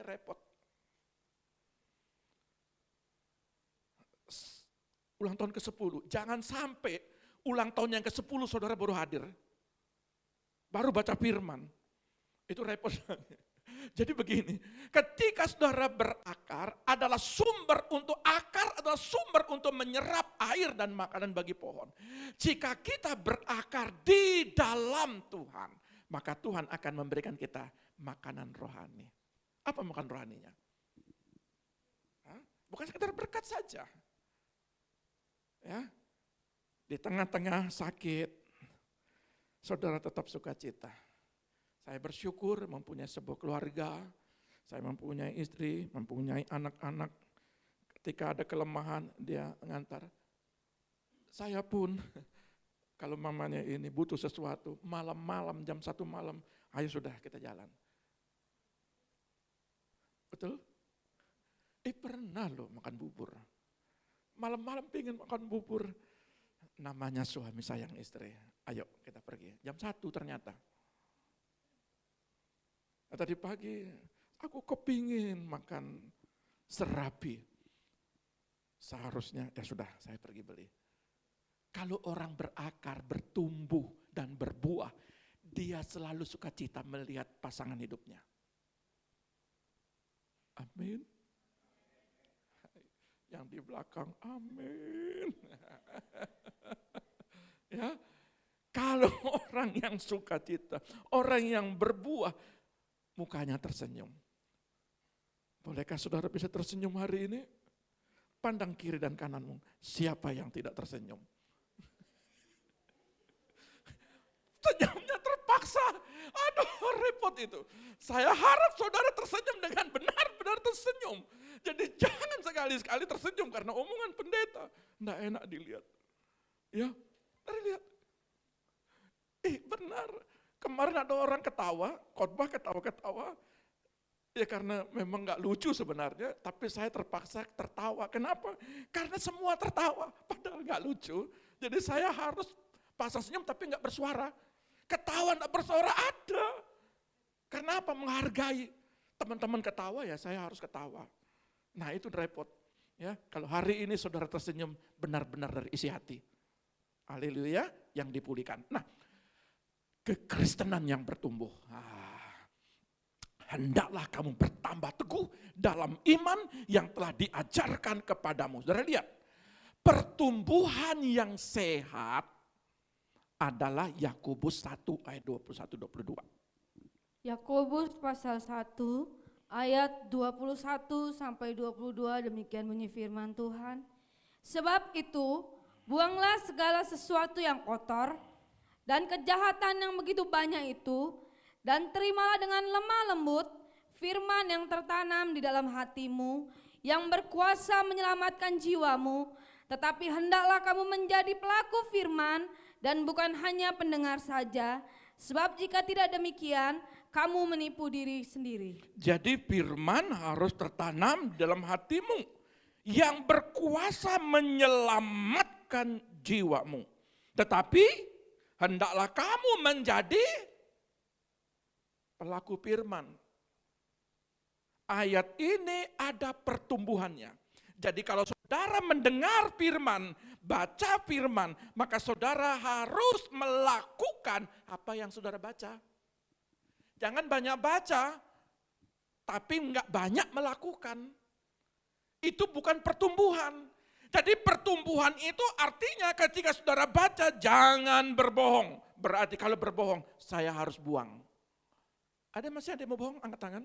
[SPEAKER 1] repot. Ulang tahun ke-10, jangan sampai ulang tahun yang ke-10 saudara baru hadir. Baru baca firman, itu repot. Jadi begini, ketika saudara berakar adalah sumber untuk menyerap air dan makanan bagi pohon. Jika kita berakar di dalam Tuhan, maka Tuhan akan memberikan kita makanan rohani. Apa makan rohaninya? Bukan sekedar berkat saja. Ya, di tengah-tengah sakit, saudara tetap sukacita. Saya bersyukur mempunyai sebuah keluarga, saya mempunyai istri, mempunyai anak-anak. Ketika ada kelemahan, dia mengantar. Saya pun, kalau mamanya ini butuh sesuatu, malam-malam, jam 1 malam, ayo sudah kita jalan. Betul? Pernah loh makan bubur. Malam-malam pengen makan bubur. Namanya suami sayang istri. Ayo kita pergi. Jam 1 ternyata. Tadi pagi aku kepingin makan serabi. Seharusnya ya sudah saya pergi beli. Kalau orang berakar, bertumbuh dan berbuah, dia selalu sukacita melihat pasangan hidupnya. Amin. Yang di belakang amin. Ya. Kalau orang yang sukacita, orang yang berbuah, mukanya tersenyum. Bolehkah saudara bisa tersenyum hari ini? Pandang kiri dan kananmu, siapa yang tidak tersenyum? Senyumnya terpaksa, aduh repot itu. Saya harap saudara tersenyum dengan benar-benar tersenyum. Jadi jangan sekali-sekali tersenyum karena omongan pendeta. Nggak enak dilihat. Ya, terlihat. Benar. Kemarin ada orang ketawa, khotbah ketawa-ketawa, ya karena memang nggak lucu sebenarnya, tapi saya terpaksa tertawa. Kenapa? Karena semua tertawa, padahal nggak lucu. Jadi saya harus pasang senyum tapi nggak bersuara. Ketawa nggak bersuara ada. Karena apa? Menghargai. Teman-teman ketawa ya saya harus ketawa. Nah itu repot. Ya, kalau hari ini saudara tersenyum benar-benar dari isi hati. Haleluya, yang dipulihkan. Nah, kekristenan yang bertumbuh. Hendaklah kamu bertambah teguh dalam iman yang telah diajarkan kepadamu. Saudara lihat, pertumbuhan yang sehat adalah Yakobus 1 ayat 21-22.
[SPEAKER 2] Yakobus pasal 1 ayat 21 sampai 22, demikian bunyi firman Tuhan. Sebab itu, buanglah segala sesuatu yang kotor dan kejahatan yang begitu banyak itu, dan terimalah dengan lemah lembut firman yang tertanam di dalam hatimu, yang berkuasa menyelamatkan jiwamu. Tetapi hendaklah kamu menjadi pelaku firman dan bukan hanya pendengar saja, sebab jika tidak demikian, kamu menipu diri sendiri.
[SPEAKER 1] Jadi firman harus tertanam dalam hatimu yang berkuasa menyelamatkan jiwamu. Tetapi hendaklah kamu menjadi pelaku firman. Ayat ini ada pertumbuhannya. Jadi kalau saudara mendengar firman, baca firman, maka saudara harus melakukan apa yang saudara baca. Jangan banyak baca, tapi enggak banyak melakukan. Itu bukan pertumbuhan. Jadi pertumbuhan itu artinya ketika saudara baca, jangan berbohong. Berarti kalau berbohong, saya harus buang. Masih ada yang mau bohong? Angkat tangan.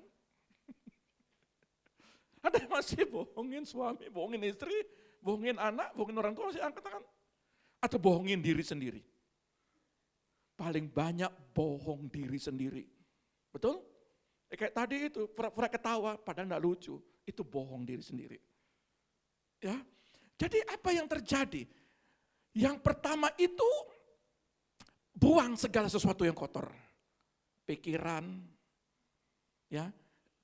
[SPEAKER 1] Ada yang masih bohongin suami, bohongin istri, bohongin anak, bohongin orang tua, masih angkat tangan. Atau bohongin diri sendiri. Paling banyak bohong diri sendiri. Betul? Kayak tadi itu, pura-pura ketawa, padahal enggak lucu. Itu bohong diri sendiri. Ya. Jadi apa yang terjadi? Yang pertama itu, buang segala sesuatu yang kotor. Pikiran, ya.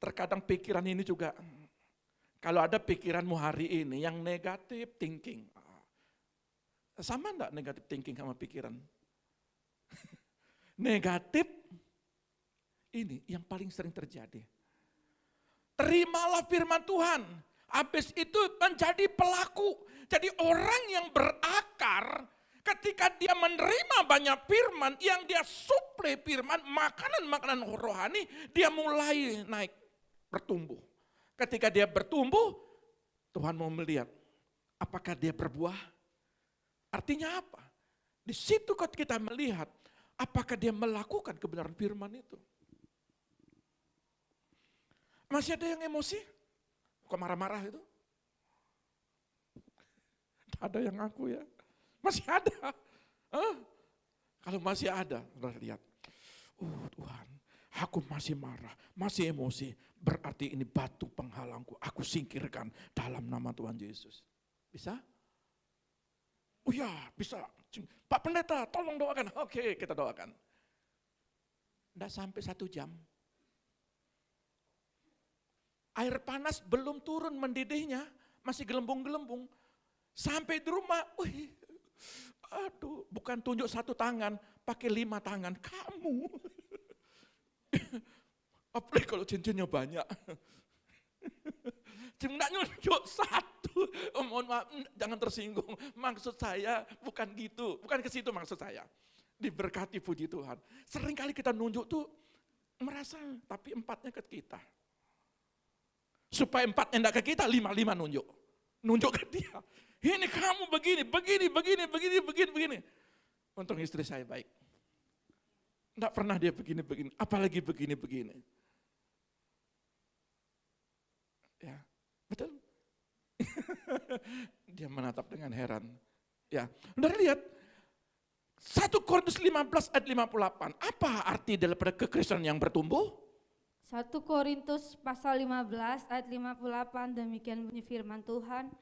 [SPEAKER 1] Terkadang pikiran ini juga, kalau ada pikiranmu hari ini yang negatif thinking, sama enggak negatif thinking sama pikiran? Negatif ini yang paling sering terjadi. Terimalah firman Tuhan, habis itu menjadi pelaku. Jadi orang yang berakar, ketika dia menerima banyak firman, yang dia suplai firman, makanan-makanan rohani, dia mulai naik, bertumbuh. Ketika dia bertumbuh, Tuhan mau melihat apakah dia berbuah. Artinya apa? Di situ kita melihat apakah dia melakukan kebenaran firman itu. Masih ada yang emosi? Kok marah-marah itu? Ada yang ngaku ya? Masih ada. Kalau masih ada, saudara lihat. Tuhan, aku masih marah, masih emosi. Berarti ini batu penghalangku, aku singkirkan dalam nama Tuhan Yesus. Bisa? Oh ya, bisa. Pak Pendeta, tolong doakan. Oke, kita doakan. Tidak sampai 1 jam. Air panas belum turun mendidihnya, masih gelembung-gelembung. Sampai di rumah, bukan tunjuk 1 tangan, pakai 5 tangan. Kamu. Apalagi kalau cincinnya banyak. Cuma nunjuk 1. Mohon maaf, jangan tersinggung. Maksud saya bukan gitu, bukan ke situ maksud saya. Diberkati, puji Tuhan. Seringkali kita nunjuk tuh merasa, tapi 4-nya ke kita. Supaya 4-nya enggak ke kita, 5 nunjuk. Nunjuk ke dia. Ini kamu begini. Untung istri saya baik. Enggak pernah dia begini, apalagi begini. Ya, betul. Dia menatap dengan heran. Ya, udah lihat 1 Korintus 15 ayat 58. Apa arti daripada kekristenan yang bertumbuh?
[SPEAKER 2] 1 Korintus pasal 15 ayat 58, demikian bunyi firman Tuhan.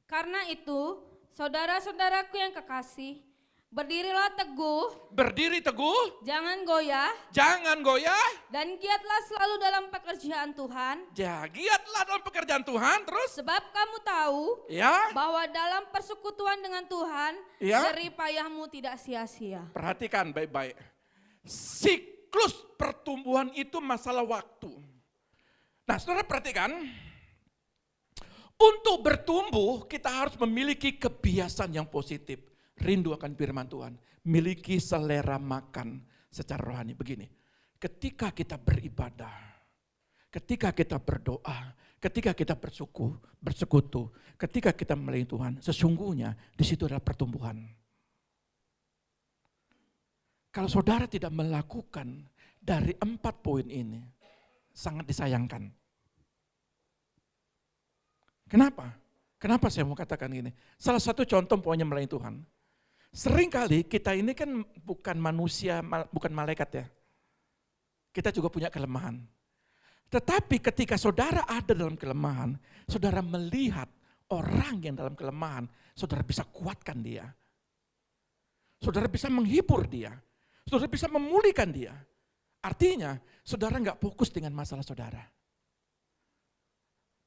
[SPEAKER 2] Karena itu, saudara-saudaraku yang kekasih, berdirilah teguh.
[SPEAKER 1] Berdiri teguh.
[SPEAKER 2] Jangan goyah. Dan giatlah selalu dalam pekerjaan Tuhan.
[SPEAKER 1] Ya, giatlah dalam pekerjaan Tuhan. Terus?
[SPEAKER 2] Sebab kamu tahu bahwa dalam persekutuan dengan Tuhan, jerih payahmu tidak sia-sia.
[SPEAKER 1] Perhatikan baik-baik. Siklus pertumbuhan itu masalah waktu. Nah, saudara perhatikan. Untuk bertumbuh, kita harus memiliki kebiasaan yang positif. Rindu akan firman Tuhan, miliki selera makan secara rohani. Begini, ketika kita beribadah, ketika kita berdoa, ketika kita bersekutu, ketika kita melayani Tuhan, sesungguhnya di situ adalah pertumbuhan. Kalau saudara tidak melakukan dari 4 poin ini sangat disayangkan. Kenapa? Kenapa saya mau katakan ini? Salah satu contoh poinnya melayani Tuhan. Seringkali kita ini kan bukan manusia, bukan malaikat ya. Kita juga punya kelemahan. Tetapi ketika saudara ada dalam kelemahan, saudara melihat orang yang dalam kelemahan, saudara bisa kuatkan dia. Saudara bisa menghibur dia. Saudara bisa memulihkan dia. Artinya, saudara nggak fokus dengan masalah saudara.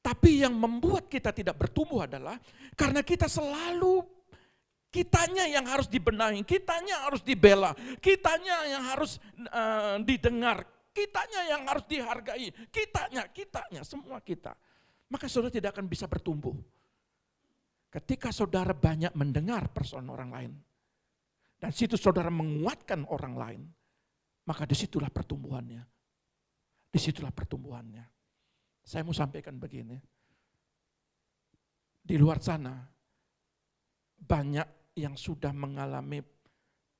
[SPEAKER 1] Tapi yang membuat kita tidak bertumbuh adalah karena kita selalu, kitanya yang harus dibenahi, kitanya harus dibela, kitanya yang harus didengar, kitanya yang harus dihargai, kitanya, semua kita. Maka saudara tidak akan bisa bertumbuh. Ketika saudara banyak mendengar persoalan orang lain, dan situ saudara menguatkan orang lain, maka disitulah pertumbuhannya. Disitulah pertumbuhannya. Saya mau sampaikan begini. Di luar sana, banyak yang sudah mengalami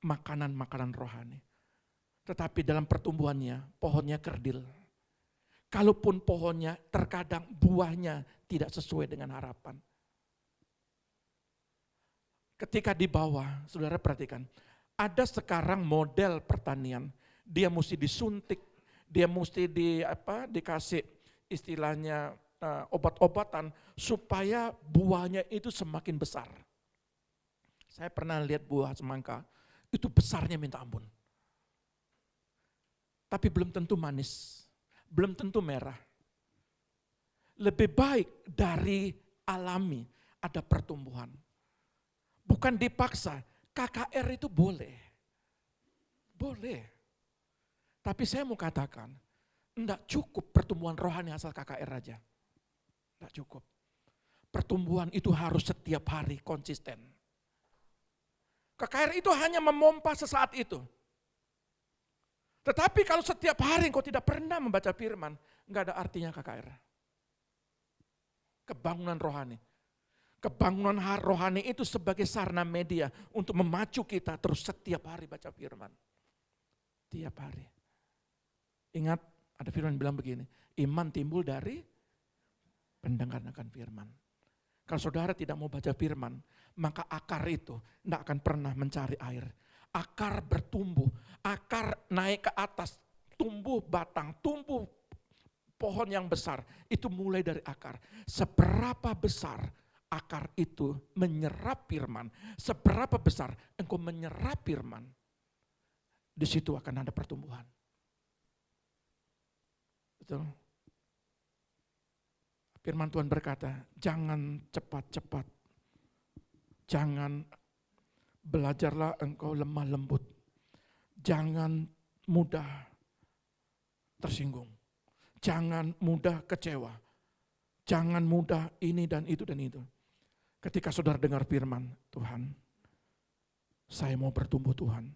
[SPEAKER 1] makanan-makanan rohani. Tetapi dalam pertumbuhannya, pohonnya kerdil. Kalaupun pohonnya, terkadang buahnya tidak sesuai dengan harapan. Ketika di bawah, saudara perhatikan, ada sekarang model pertanian, dia mesti disuntik, dia mesti dikasih istilahnya obat-obatan supaya buahnya itu semakin besar. Saya pernah lihat buah semangka, itu besarnya minta ampun. Tapi belum tentu manis, belum tentu merah. Lebih baik dari alami ada pertumbuhan. Bukan dipaksa, KKR itu boleh. Boleh. Tapi saya mau katakan, enggak cukup pertumbuhan rohani asal KKR aja. Enggak cukup. Pertumbuhan itu harus setiap hari konsisten. KKR itu hanya memompa sesaat itu. Tetapi kalau setiap hari engkau tidak pernah membaca firman, enggak ada artinya KKR. Kebangunan rohani. Kebangunan rohani itu sebagai sarana media untuk memacu kita terus setiap hari baca firman. Tiap hari. Ingat, ada firman bilang begini, iman timbul dari pendengaran akan firman. Kalau saudara tidak mau baca firman, maka akar itu tidak akan pernah mencari air. Akar bertumbuh, akar naik ke atas, tumbuh batang, tumbuh pohon yang besar. Itu mulai dari akar. Seberapa besar akar itu menyerap firman, seberapa besar engkau menyerap firman, di situ akan ada pertumbuhan. Betul. Firman Tuhan berkata, jangan cepat-cepat, jangan belajarlah engkau lemah lembut, jangan mudah tersinggung, jangan mudah kecewa, jangan mudah ini dan itu dan itu. Ketika saudara dengar firman, Tuhan, saya mau bertumbuh Tuhan,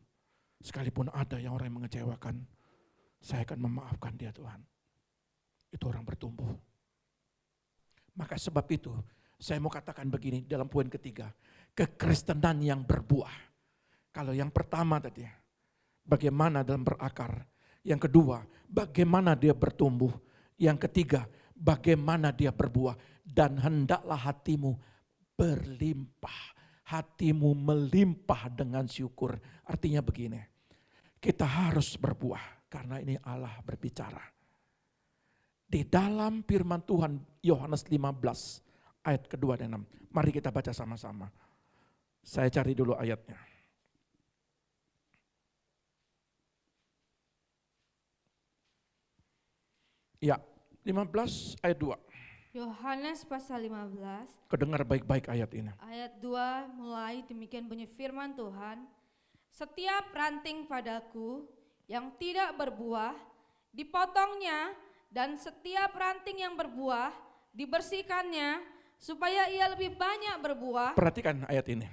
[SPEAKER 1] sekalipun ada yang orang yang mengecewakan, saya akan memaafkan dia Tuhan. Itu orang bertumbuh. Maka sebab itu, saya mau katakan begini dalam poin ketiga, kekristenan yang berbuah. Kalau yang pertama tadi, bagaimana dalam berakar. Yang kedua, bagaimana dia bertumbuh. Yang ketiga, bagaimana dia berbuah. Dan hendaklah hatimu berlimpah. Hatimu melimpah dengan syukur. Artinya begini, kita harus berbuah karena ini Allah berbicara. Di dalam firman Tuhan Yohanes 15 ayat kedua dan 6. Mari kita baca sama-sama. Saya cari dulu ayatnya. Ya, 15 ayat 2.
[SPEAKER 2] Yohanes pasal 15.
[SPEAKER 1] Kedengar baik-baik ayat ini.
[SPEAKER 2] Ayat 2 mulai demikian bunyi firman Tuhan. Setiap ranting padaku yang tidak berbuah dipotongnya, dan setiap ranting yang berbuah dibersihkannya supaya ia lebih banyak berbuah. Perhatikan ayat ini.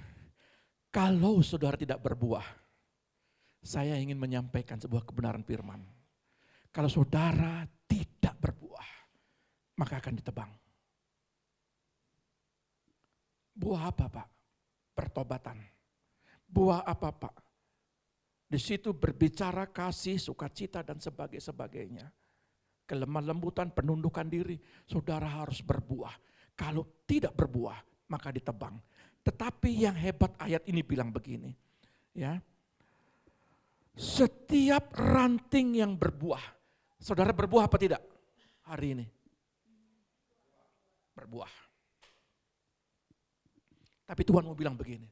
[SPEAKER 2] Kalau saudara tidak berbuah, saya ingin menyampaikan sebuah kebenaran firman. Kalau saudara tidak berbuah, maka akan ditebang. Buah apa Pak? Pertobatan. Buah apa Pak?
[SPEAKER 1] Di situ berbicara kasih, sukacita dan sebagainya. Kelemah lembutan, penundukan diri, saudara harus berbuah. Kalau tidak berbuah, maka ditebang. Tetapi yang hebat ayat ini bilang begini, ya. Setiap ranting yang berbuah, saudara berbuah apa tidak hari ini? Berbuah. Tapi Tuhan mau bilang begini,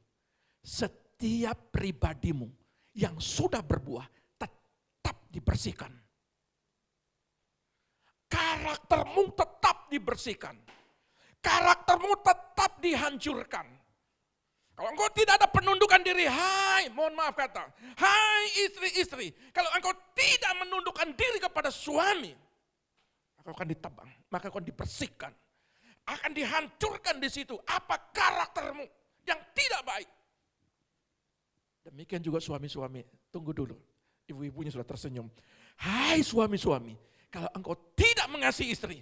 [SPEAKER 1] setiap pribadimu yang sudah berbuah tetap dibersihkan. Karaktermu tetap dibersihkan. Karaktermu tetap dihancurkan. Kalau engkau tidak ada penundukan diri, mohon maaf kata, hai istri-istri, kalau engkau tidak menundukkan diri kepada suami, maka akan ditebang, maka akan dibersihkan. Akan dihancurkan di situ apa karaktermu yang tidak baik. Demikian juga suami-suami, tunggu dulu, ibu-ibunya sudah tersenyum. Hai suami-suami, kalau engkau tidak mengasihi istri,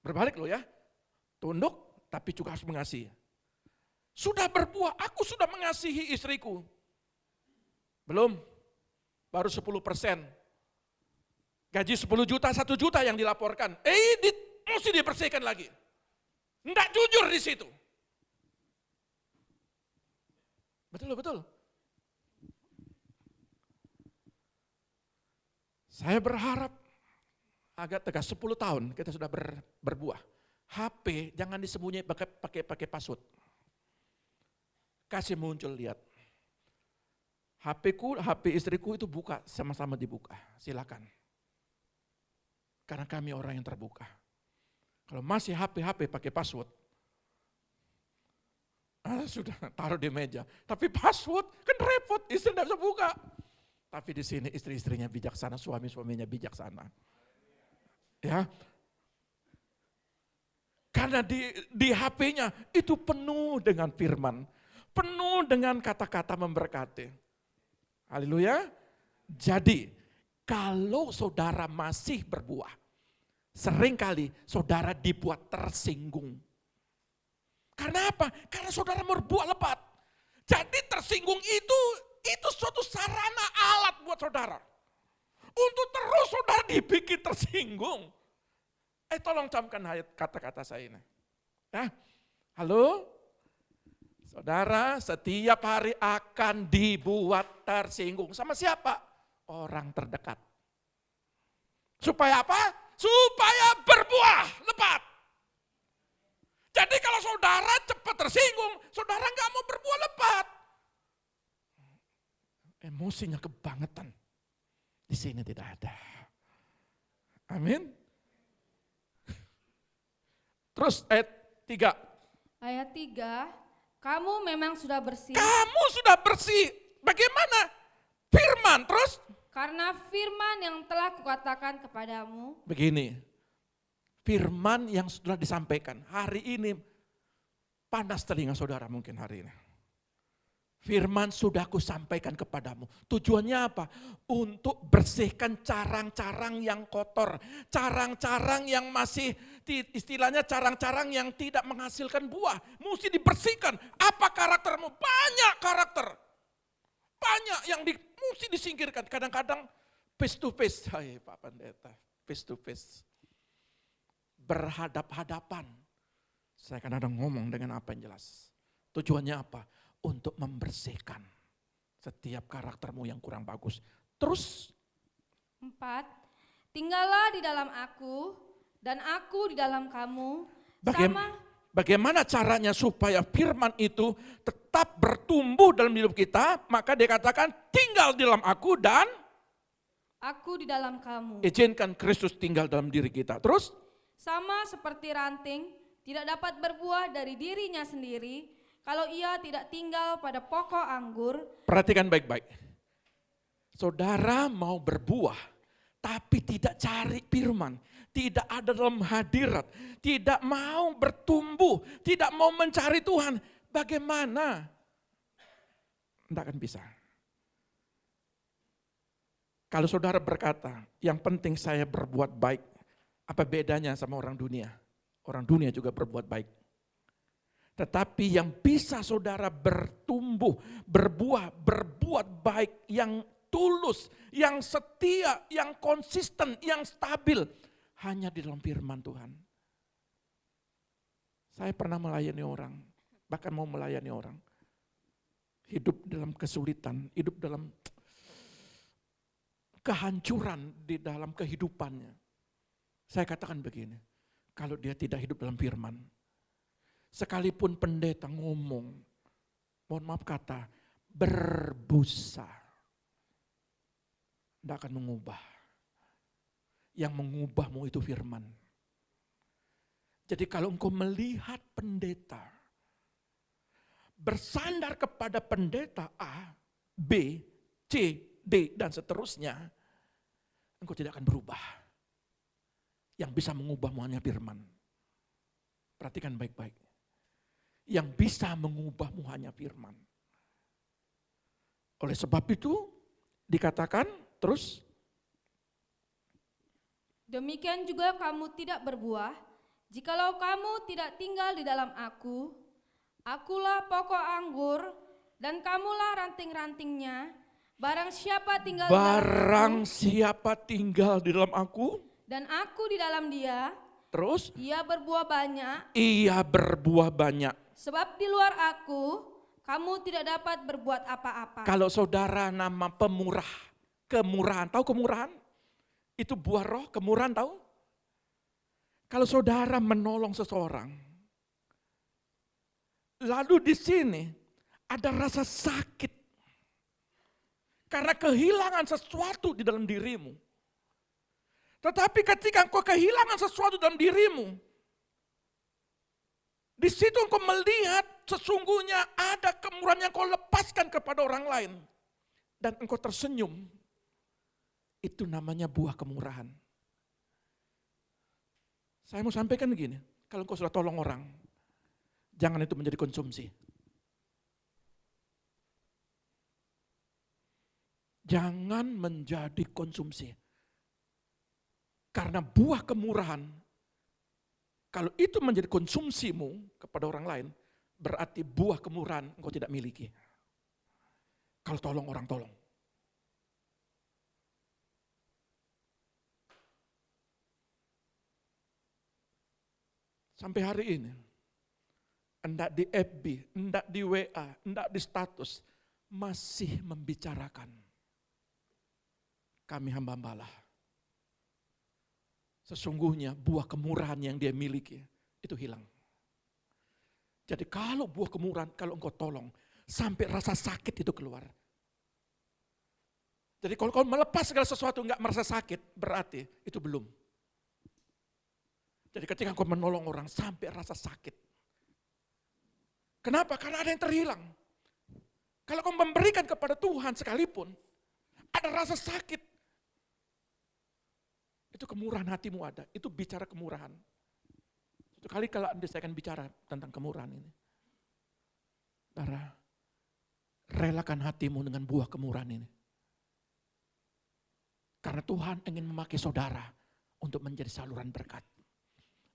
[SPEAKER 1] berbalik loh ya, tunduk tapi juga harus mengasihi. Sudah berbuah, aku sudah mengasihi istriku. Belum, baru 10%. Gaji 10 juta, 1 juta yang dilaporkan. Mesti dibersihkan lagi. Enggak jujur di situ. Betul. Saya berharap agak tegas 10 tahun kita sudah berbuah. HP jangan disembunyi pakai password. Kasih muncul, lihat. HP istriku itu buka, sama-sama dibuka. Silakan. Karena kami orang yang terbuka. Kalau masih HP pakai password, sudah taruh di meja. Tapi password kan repot, istri tidak bisa buka. Tapi di sini istri-istrinya bijaksana, suami-suaminya bijaksana. Ya, karena di HP-nya itu penuh dengan firman, penuh dengan kata-kata memberkati. Haleluya. Jadi kalau saudara masih berbuah, seringkali saudara dibuat tersinggung. Karena apa? Karena saudara berbuah lebat. Jadi tersinggung itu suatu sarana alat buat saudara. Untuk terus saudara dibikin tersinggung. Tolong camkan kata-kata saya ini. Ya, halo? Saudara setiap hari akan dibuat tersinggung. Sama siapa? Orang terdekat. Supaya apa? Supaya berbuah lebat. Jadi kalau saudara cepat tersinggung, saudara nggak mau berbuah lebat. Emosinya kebangetan. Di sini tidak ada. Amin. Terus ayat 3.
[SPEAKER 2] Ayat 3, kamu memang sudah bersih.
[SPEAKER 1] Kamu sudah bersih. Bagaimana? Firman, terus?
[SPEAKER 2] Karena firman yang telah kukatakan kepadamu.
[SPEAKER 1] Begini, firman yang sudah disampaikan hari ini, panas telinga saudara mungkin hari ini. Firman sudah kusampaikan kepadamu. Tujuannya apa? Untuk bersihkan carang-carang yang kotor. Carang-carang yang masih, istilahnya carang-carang yang tidak menghasilkan buah. Mesti dibersihkan. Apa karaktermu? Banyak karakter. Banyak yang mesti disingkirkan. Kadang-kadang face to face. Hai Pak Pendeta, face to face. Berhadap-hadapan. Saya kadang-kadang ngomong dengan apa yang jelas. Tujuannya apa? Untuk membersihkan setiap karaktermu yang kurang bagus. Terus
[SPEAKER 2] 4, tinggallah di dalam aku dan aku di dalam kamu.
[SPEAKER 1] Bagaimana caranya supaya firman itu tetap bertumbuh dalam hidup kita? Maka dia katakan tinggal di dalam aku dan
[SPEAKER 2] aku di dalam kamu.
[SPEAKER 1] Izinkan Kristus tinggal dalam diri kita. Terus?
[SPEAKER 2] Sama seperti ranting tidak dapat berbuah dari dirinya sendiri kalau ia tidak tinggal pada pokok anggur.
[SPEAKER 1] Perhatikan baik-baik. Saudara mau berbuah, tapi tidak cari firman, tidak ada dalam hadirat, tidak mau bertumbuh, tidak mau mencari Tuhan. Bagaimana? Tidak akan bisa. Kalau saudara berkata, yang penting saya berbuat baik, apa bedanya sama orang dunia? Orang dunia juga berbuat baik. Tetapi yang bisa saudara bertumbuh, berbuah, berbuat baik, yang tulus, yang setia, yang konsisten, yang stabil, hanya di dalam firman Tuhan. Saya pernah melayani orang, bahkan mau melayani orang. Hidup dalam kesulitan, hidup dalam kehancuran di dalam kehidupannya. Saya katakan begini, kalau dia tidak hidup dalam firman, sekalipun pendeta ngomong, mohon maaf kata, berbusa, tidak akan mengubah. Yang mengubahmu itu firman. Jadi kalau engkau melihat pendeta, bersandar kepada pendeta A, B, C, D, dan seterusnya, engkau tidak akan berubah. Yang bisa mengubahmu hanya firman. Perhatikan baik-baik. Yang bisa mengubahmu hanya firman. Oleh sebab itu dikatakan terus,
[SPEAKER 2] Demikian juga kamu tidak berbuah, jikalau kamu tidak tinggal di dalam aku. Akulah pokok anggur, dan kamulah ranting-rantingnya. Barang siapa tinggal di dalam aku,
[SPEAKER 1] siapa tinggal di dalam aku,
[SPEAKER 2] dan aku di dalam dia,
[SPEAKER 1] terus
[SPEAKER 2] ia berbuah banyak.
[SPEAKER 1] ia berbuah banyak.
[SPEAKER 2] Sebab di luar aku, kamu tidak dapat berbuat apa-apa.
[SPEAKER 1] Kalau saudara nama pemurah, kemurahan, tahu kemurahan? Itu buah roh, kemurahan tahu? Kalau saudara menolong seseorang, lalu di sini ada rasa sakit karena kehilangan sesuatu di dalam dirimu. Tetapi ketika engkau kehilangan sesuatu dalam dirimu, di situ engkau melihat sesungguhnya ada kemurahan yang kau lepaskan kepada orang lain. Dan engkau tersenyum. Itu namanya buah kemurahan. Saya mau sampaikan begini, kalau engkau sudah tolong orang, jangan itu menjadi konsumsi. Jangan menjadi konsumsi. Karena buah kemurahan, kalau itu menjadi konsumsimu kepada orang lain, berarti buah kemurahan engkau tidak miliki. Kalau tolong orang, tolong. Sampai hari ini, enggak di FB, enggak di WA, enggak di status, masih membicarakan. Kami hamba-hamba Allah. Sesungguhnya buah kemurahan yang dia miliki itu hilang. Jadi kalau buah kemurahan, kalau engkau tolong, sampai rasa sakit itu keluar. Jadi kalau kau melepas segala sesuatu enggak merasa sakit, berarti itu belum. Jadi ketika engkau menolong orang sampai rasa sakit. Kenapa? Karena ada yang terhilang. Kalau kau memberikan kepada Tuhan sekalipun, ada rasa sakit. Itu kemurahan hatimu ada, itu bicara kemurahan. Satu kali kalau saya akan bicara tentang kemurahan ini. Saudara, relakan hatimu dengan buah kemurahan ini. Karena Tuhan ingin memakai saudara untuk menjadi saluran berkat.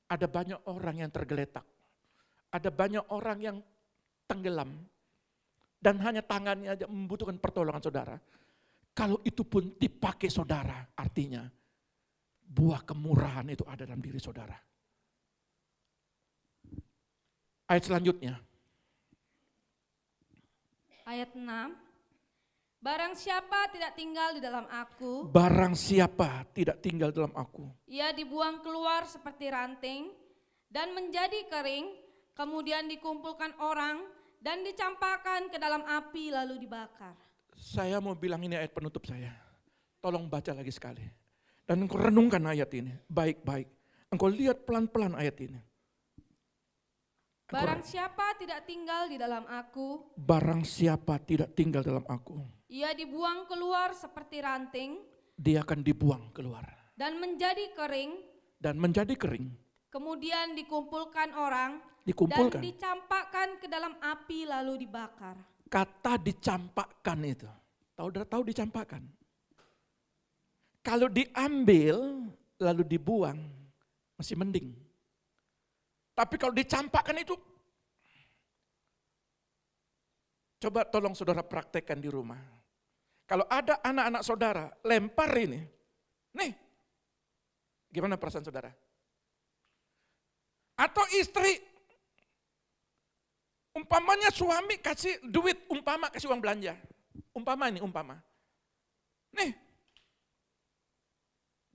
[SPEAKER 1] Ada banyak orang yang tergeletak. Ada banyak orang yang tenggelam. Dan hanya tangannya aja membutuhkan pertolongan saudara. Kalau itu pun dipakai saudara, artinya buah kemurahan itu ada dalam diri saudara. Ayat selanjutnya.
[SPEAKER 2] Ayat 6. Barang siapa tidak tinggal di dalam aku,
[SPEAKER 1] Barang siapa tidak tinggal dalam aku,
[SPEAKER 2] ia dibuang keluar seperti ranting dan menjadi kering, kemudian dikumpulkan orang dan dicampakkan ke dalam api lalu dibakar.
[SPEAKER 1] saya mau bilang ini ayat penutup saya. Tolong baca lagi sekali. Dan engkau renungkan ayat ini, baik-baik. Engkau lihat pelan-pelan ayat ini.
[SPEAKER 2] Barang siapa tidak tinggal di dalam aku,
[SPEAKER 1] Barang siapa tidak tinggal dalam aku,
[SPEAKER 2] ia dibuang keluar seperti ranting
[SPEAKER 1] dia akan dibuang keluar.
[SPEAKER 2] dan menjadi kering,
[SPEAKER 1] Dan menjadi kering,
[SPEAKER 2] kemudian dikumpulkan orang
[SPEAKER 1] dikumpulkan.
[SPEAKER 2] dan dicampakkan ke dalam api lalu dibakar.
[SPEAKER 1] Kata dicampakkan itu, tahu dicampakkan. Kalau diambil lalu dibuang, masih mending. Tapi kalau dicampakkan itu Coba tolong saudara praktekkan di rumah. Kalau ada anak-anak saudara lempar ini, nih, gimana perasaan saudara? Atau istri, umpamanya suami kasih duit, umpama kasih uang belanja. Umpama. Nih,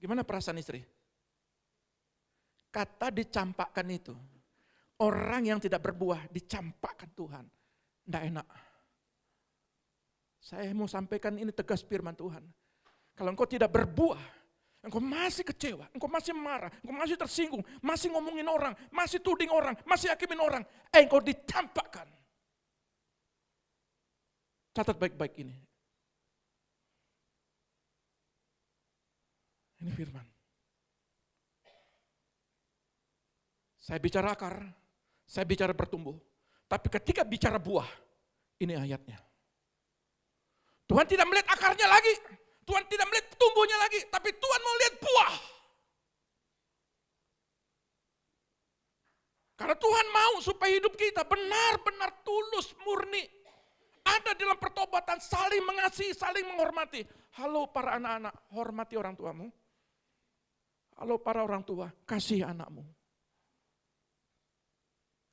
[SPEAKER 1] gimana perasaan istri? Kata dicampakkan itu, orang yang tidak berbuah dicampakkan Tuhan. Tidak enak. Saya mau sampaikan ini tegas firman Tuhan. Kalau engkau tidak berbuah, engkau masih kecewa, engkau masih marah, engkau masih tersinggung, masih ngomongin orang, masih tuding orang, masih hakimin orang, engkau dicampakkan. Catat baik-baik ini. Ini firman. Saya bicara akar, saya bicara bertumbuh. Tapi ketika bicara buah, ini ayatnya. Tuhan tidak melihat akarnya lagi, Tuhan tidak melihat tumbuhnya lagi, tapi Tuhan mau lihat buah. Karena Tuhan mau supaya hidup kita benar-benar tulus, murni. Ada dalam pertobatan, saling mengasihi, saling menghormati. Halo para anak-anak, hormati orang tuamu. Halo para orang tua, kasih anakmu.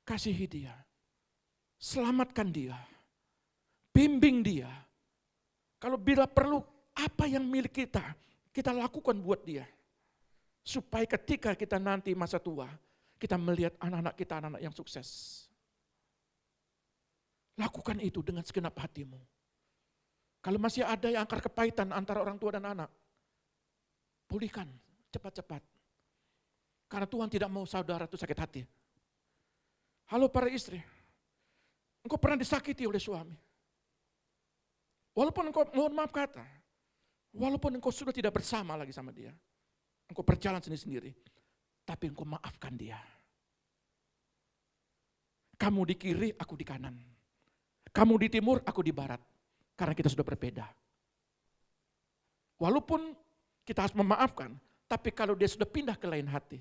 [SPEAKER 1] Kasihi dia. Selamatkan dia. Bimbing dia. Kalau bila perlu, apa yang milik kita lakukan buat dia. Supaya ketika kita nanti masa tua, kita melihat anak-anak kita, anak-anak yang sukses. Lakukan itu dengan segenap hatimu. Kalau masih ada yang akar kepahitan antara orang tua dan anak, pulihkan cepat-cepat. Karena Tuhan tidak mau saudara itu sakit hati. Halo para istri, engkau pernah disakiti oleh suami. Walaupun engkau, mohon maaf kata, walaupun engkau sudah tidak bersama lagi sama dia, engkau berjalan sendiri-sendiri, tapi engkau maafkan dia. Kamu di kiri, aku di kanan. Kamu di timur, aku di barat. Karena kita sudah berbeda. Walaupun kita harus memaafkan, tapi kalau dia sudah pindah ke lain hati,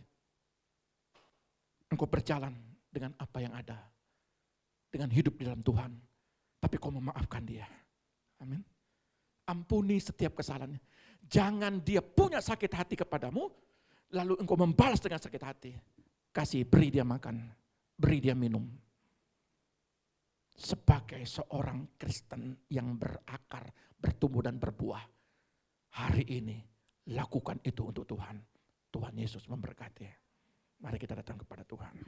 [SPEAKER 1] engkau berjalan dengan apa yang ada. Dengan hidup di dalam Tuhan. Tapi kau memaafkan dia. Amin. Ampuni setiap kesalahannya. Jangan dia punya sakit hati kepadamu, lalu engkau membalas dengan sakit hati. Kasih, beri dia makan, beri dia minum. Sebagai seorang Kristen yang berakar, bertumbuh dan berbuah, hari ini lakukan itu untuk Tuhan. Tuhan Yesus memberkati. Mari kita datang kepada Tuhan.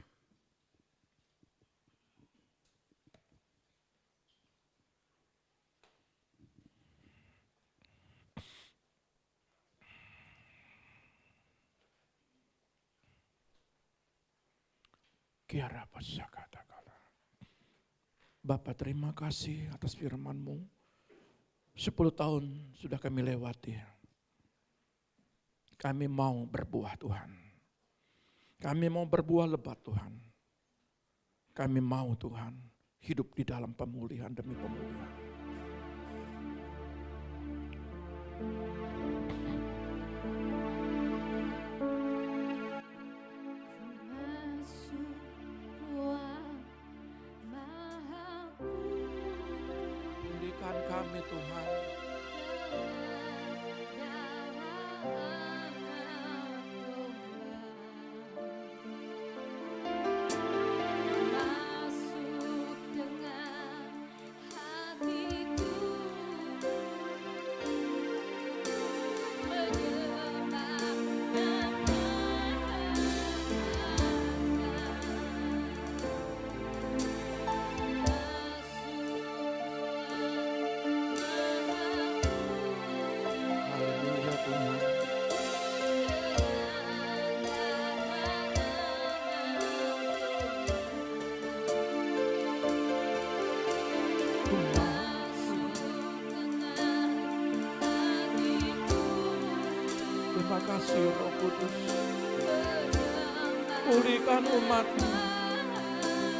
[SPEAKER 1] Bapak, terima kasih atas firman-Mu. 10 tahun sudah kami lewati. Kami mau berbuah Tuhan. Kami mau berbuah lebat Tuhan. Kami mau Tuhan hidup di dalam pemulihan demi pemulihan. Kami Tuhan. Terima kasih Roh Kudus. Pulihkan umat-Mu.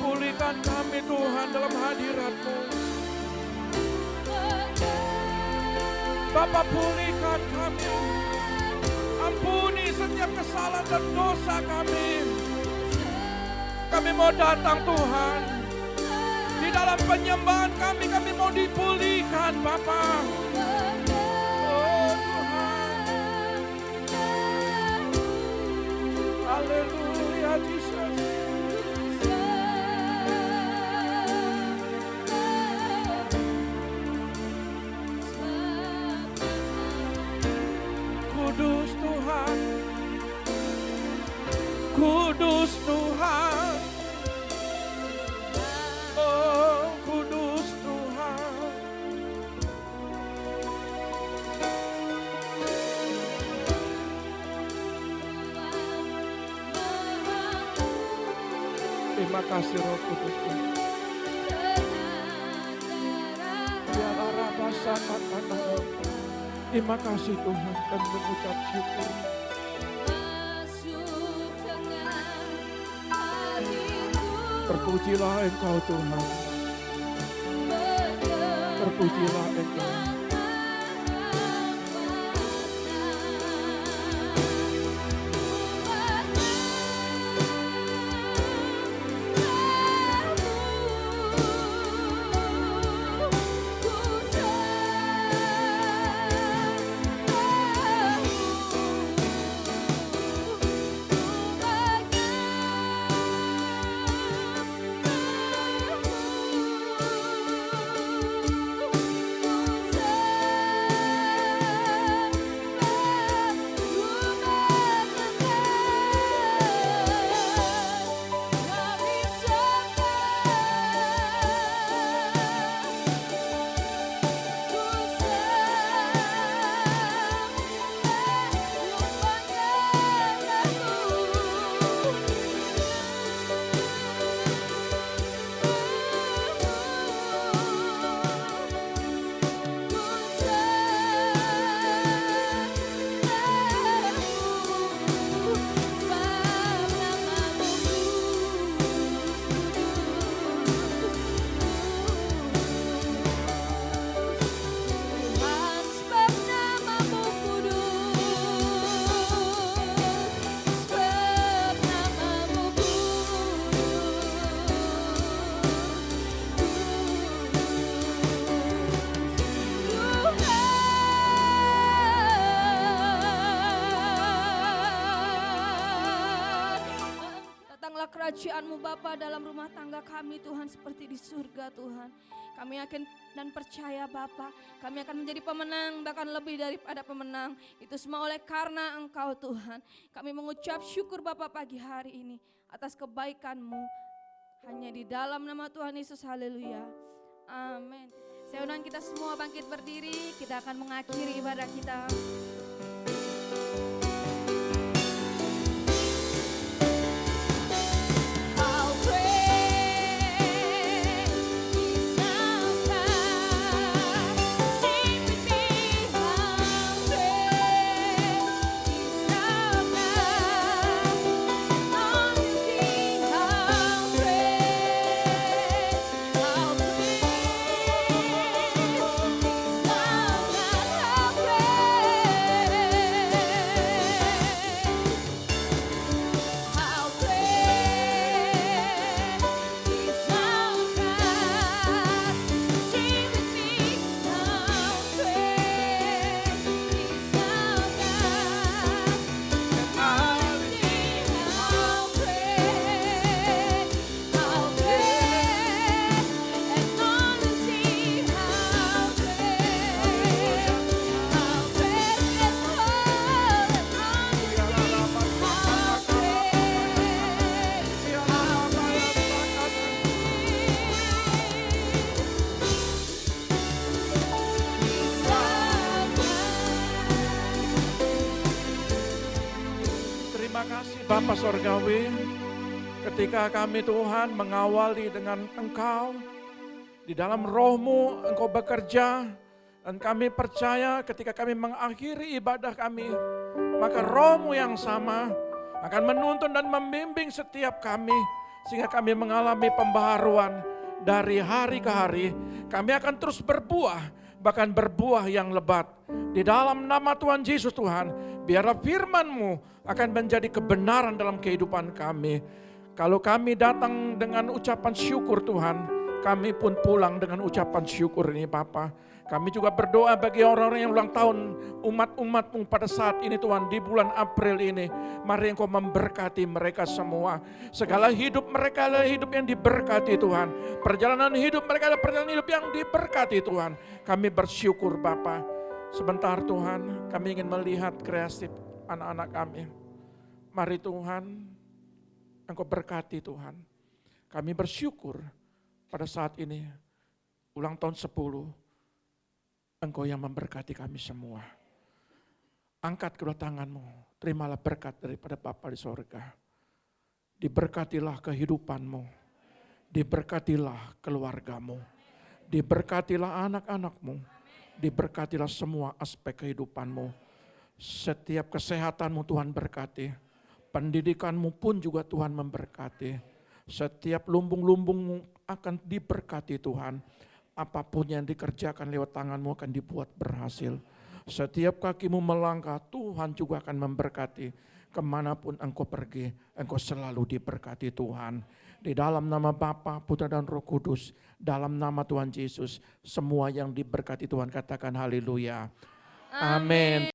[SPEAKER 1] Pulihkan kami Tuhan dalam hadirat-Mu. Bapa, pulihkan kami. Ampuni setiap kesalahan dan dosa kami. Kami mau datang Tuhan. Di Di dalam penyembahan kami mau dipulihkan Bapa. Oh Tuhan. Haleluya Jesus. Kudus Tuhan. Kudus Tuhan. Oh kudus Tuhan. Terima kasih Roh Kudus Tuhan. Biarlah rasa kata-kata. Terima kasih Tuhan, kami mengucap syukur. Terpujilah Engkau Tuhan. Terpujilah Engkau.
[SPEAKER 2] Kerajaan-Mu Bapa dalam rumah tangga kami Tuhan seperti di surga Tuhan. Kami yakin dan percaya Bapa, kami akan menjadi pemenang bahkan lebih daripada pemenang. Itu semua oleh karena Engkau Tuhan. Kami mengucap syukur Bapa pagi hari ini atas kebaikan-Mu. Hanya di dalam nama Tuhan Yesus, haleluya. Amin. Saya undang kita semua bangkit berdiri, kita akan mengakhiri ibadah kita.
[SPEAKER 1] Bapa Sorgawi, ketika kami Tuhan mengawali dengan Engkau, di dalam Roh-Mu Engkau bekerja, dan kami percaya ketika kami mengakhiri ibadah kami, maka Roh-Mu yang sama akan menuntun dan membimbing setiap kami, sehingga kami mengalami pembaharuan dari hari ke hari. Kami akan terus berbuah, bahkan berbuah yang lebat. Di dalam nama Tuhan Yesus Tuhan, biarlah firman-Mu akan menjadi kebenaran dalam kehidupan kami. Kalau kami datang dengan ucapan syukur Tuhan, Kami pun pulang dengan ucapan syukur ini Bapa. Kami juga berdoa bagi orang-orang yang ulang tahun, umat-umat-Mu pada saat ini Tuhan, di bulan April ini. Mari Engkau memberkati mereka semua. Segala hidup mereka adalah hidup yang diberkati Tuhan. Perjalanan hidup mereka adalah perjalanan hidup yang diberkati Tuhan. Kami bersyukur Bapa. Sebentar Tuhan, kami ingin melihat kreatif anak-anak kami. Mari Tuhan, Engkau berkati Tuhan. Kami bersyukur pada saat ini, ulang tahun 10, Engkau yang memberkati kami semua. Angkat kedua tanganmu, terimalah berkat daripada Bapa di sorga. Diberkatilah kehidupanmu, diberkatilah keluargamu, diberkatilah anak-anakmu, diberkatilah semua aspek kehidupanmu. Setiap kesehatanmu Tuhan berkati, pendidikanmu pun juga Tuhan memberkati. Setiap lumbung-lumbungmu akan diberkati Tuhan. Apapun yang dikerjakan lewat tanganmu akan dibuat berhasil. Setiap kakimu melangkah, Tuhan juga akan memberkati. Kemanapun engkau pergi, engkau selalu diberkati Tuhan. Di dalam nama Bapa, Putra dan Roh Kudus, dalam nama Tuhan Yesus, semua yang diberkati Tuhan katakan haleluya. Amin.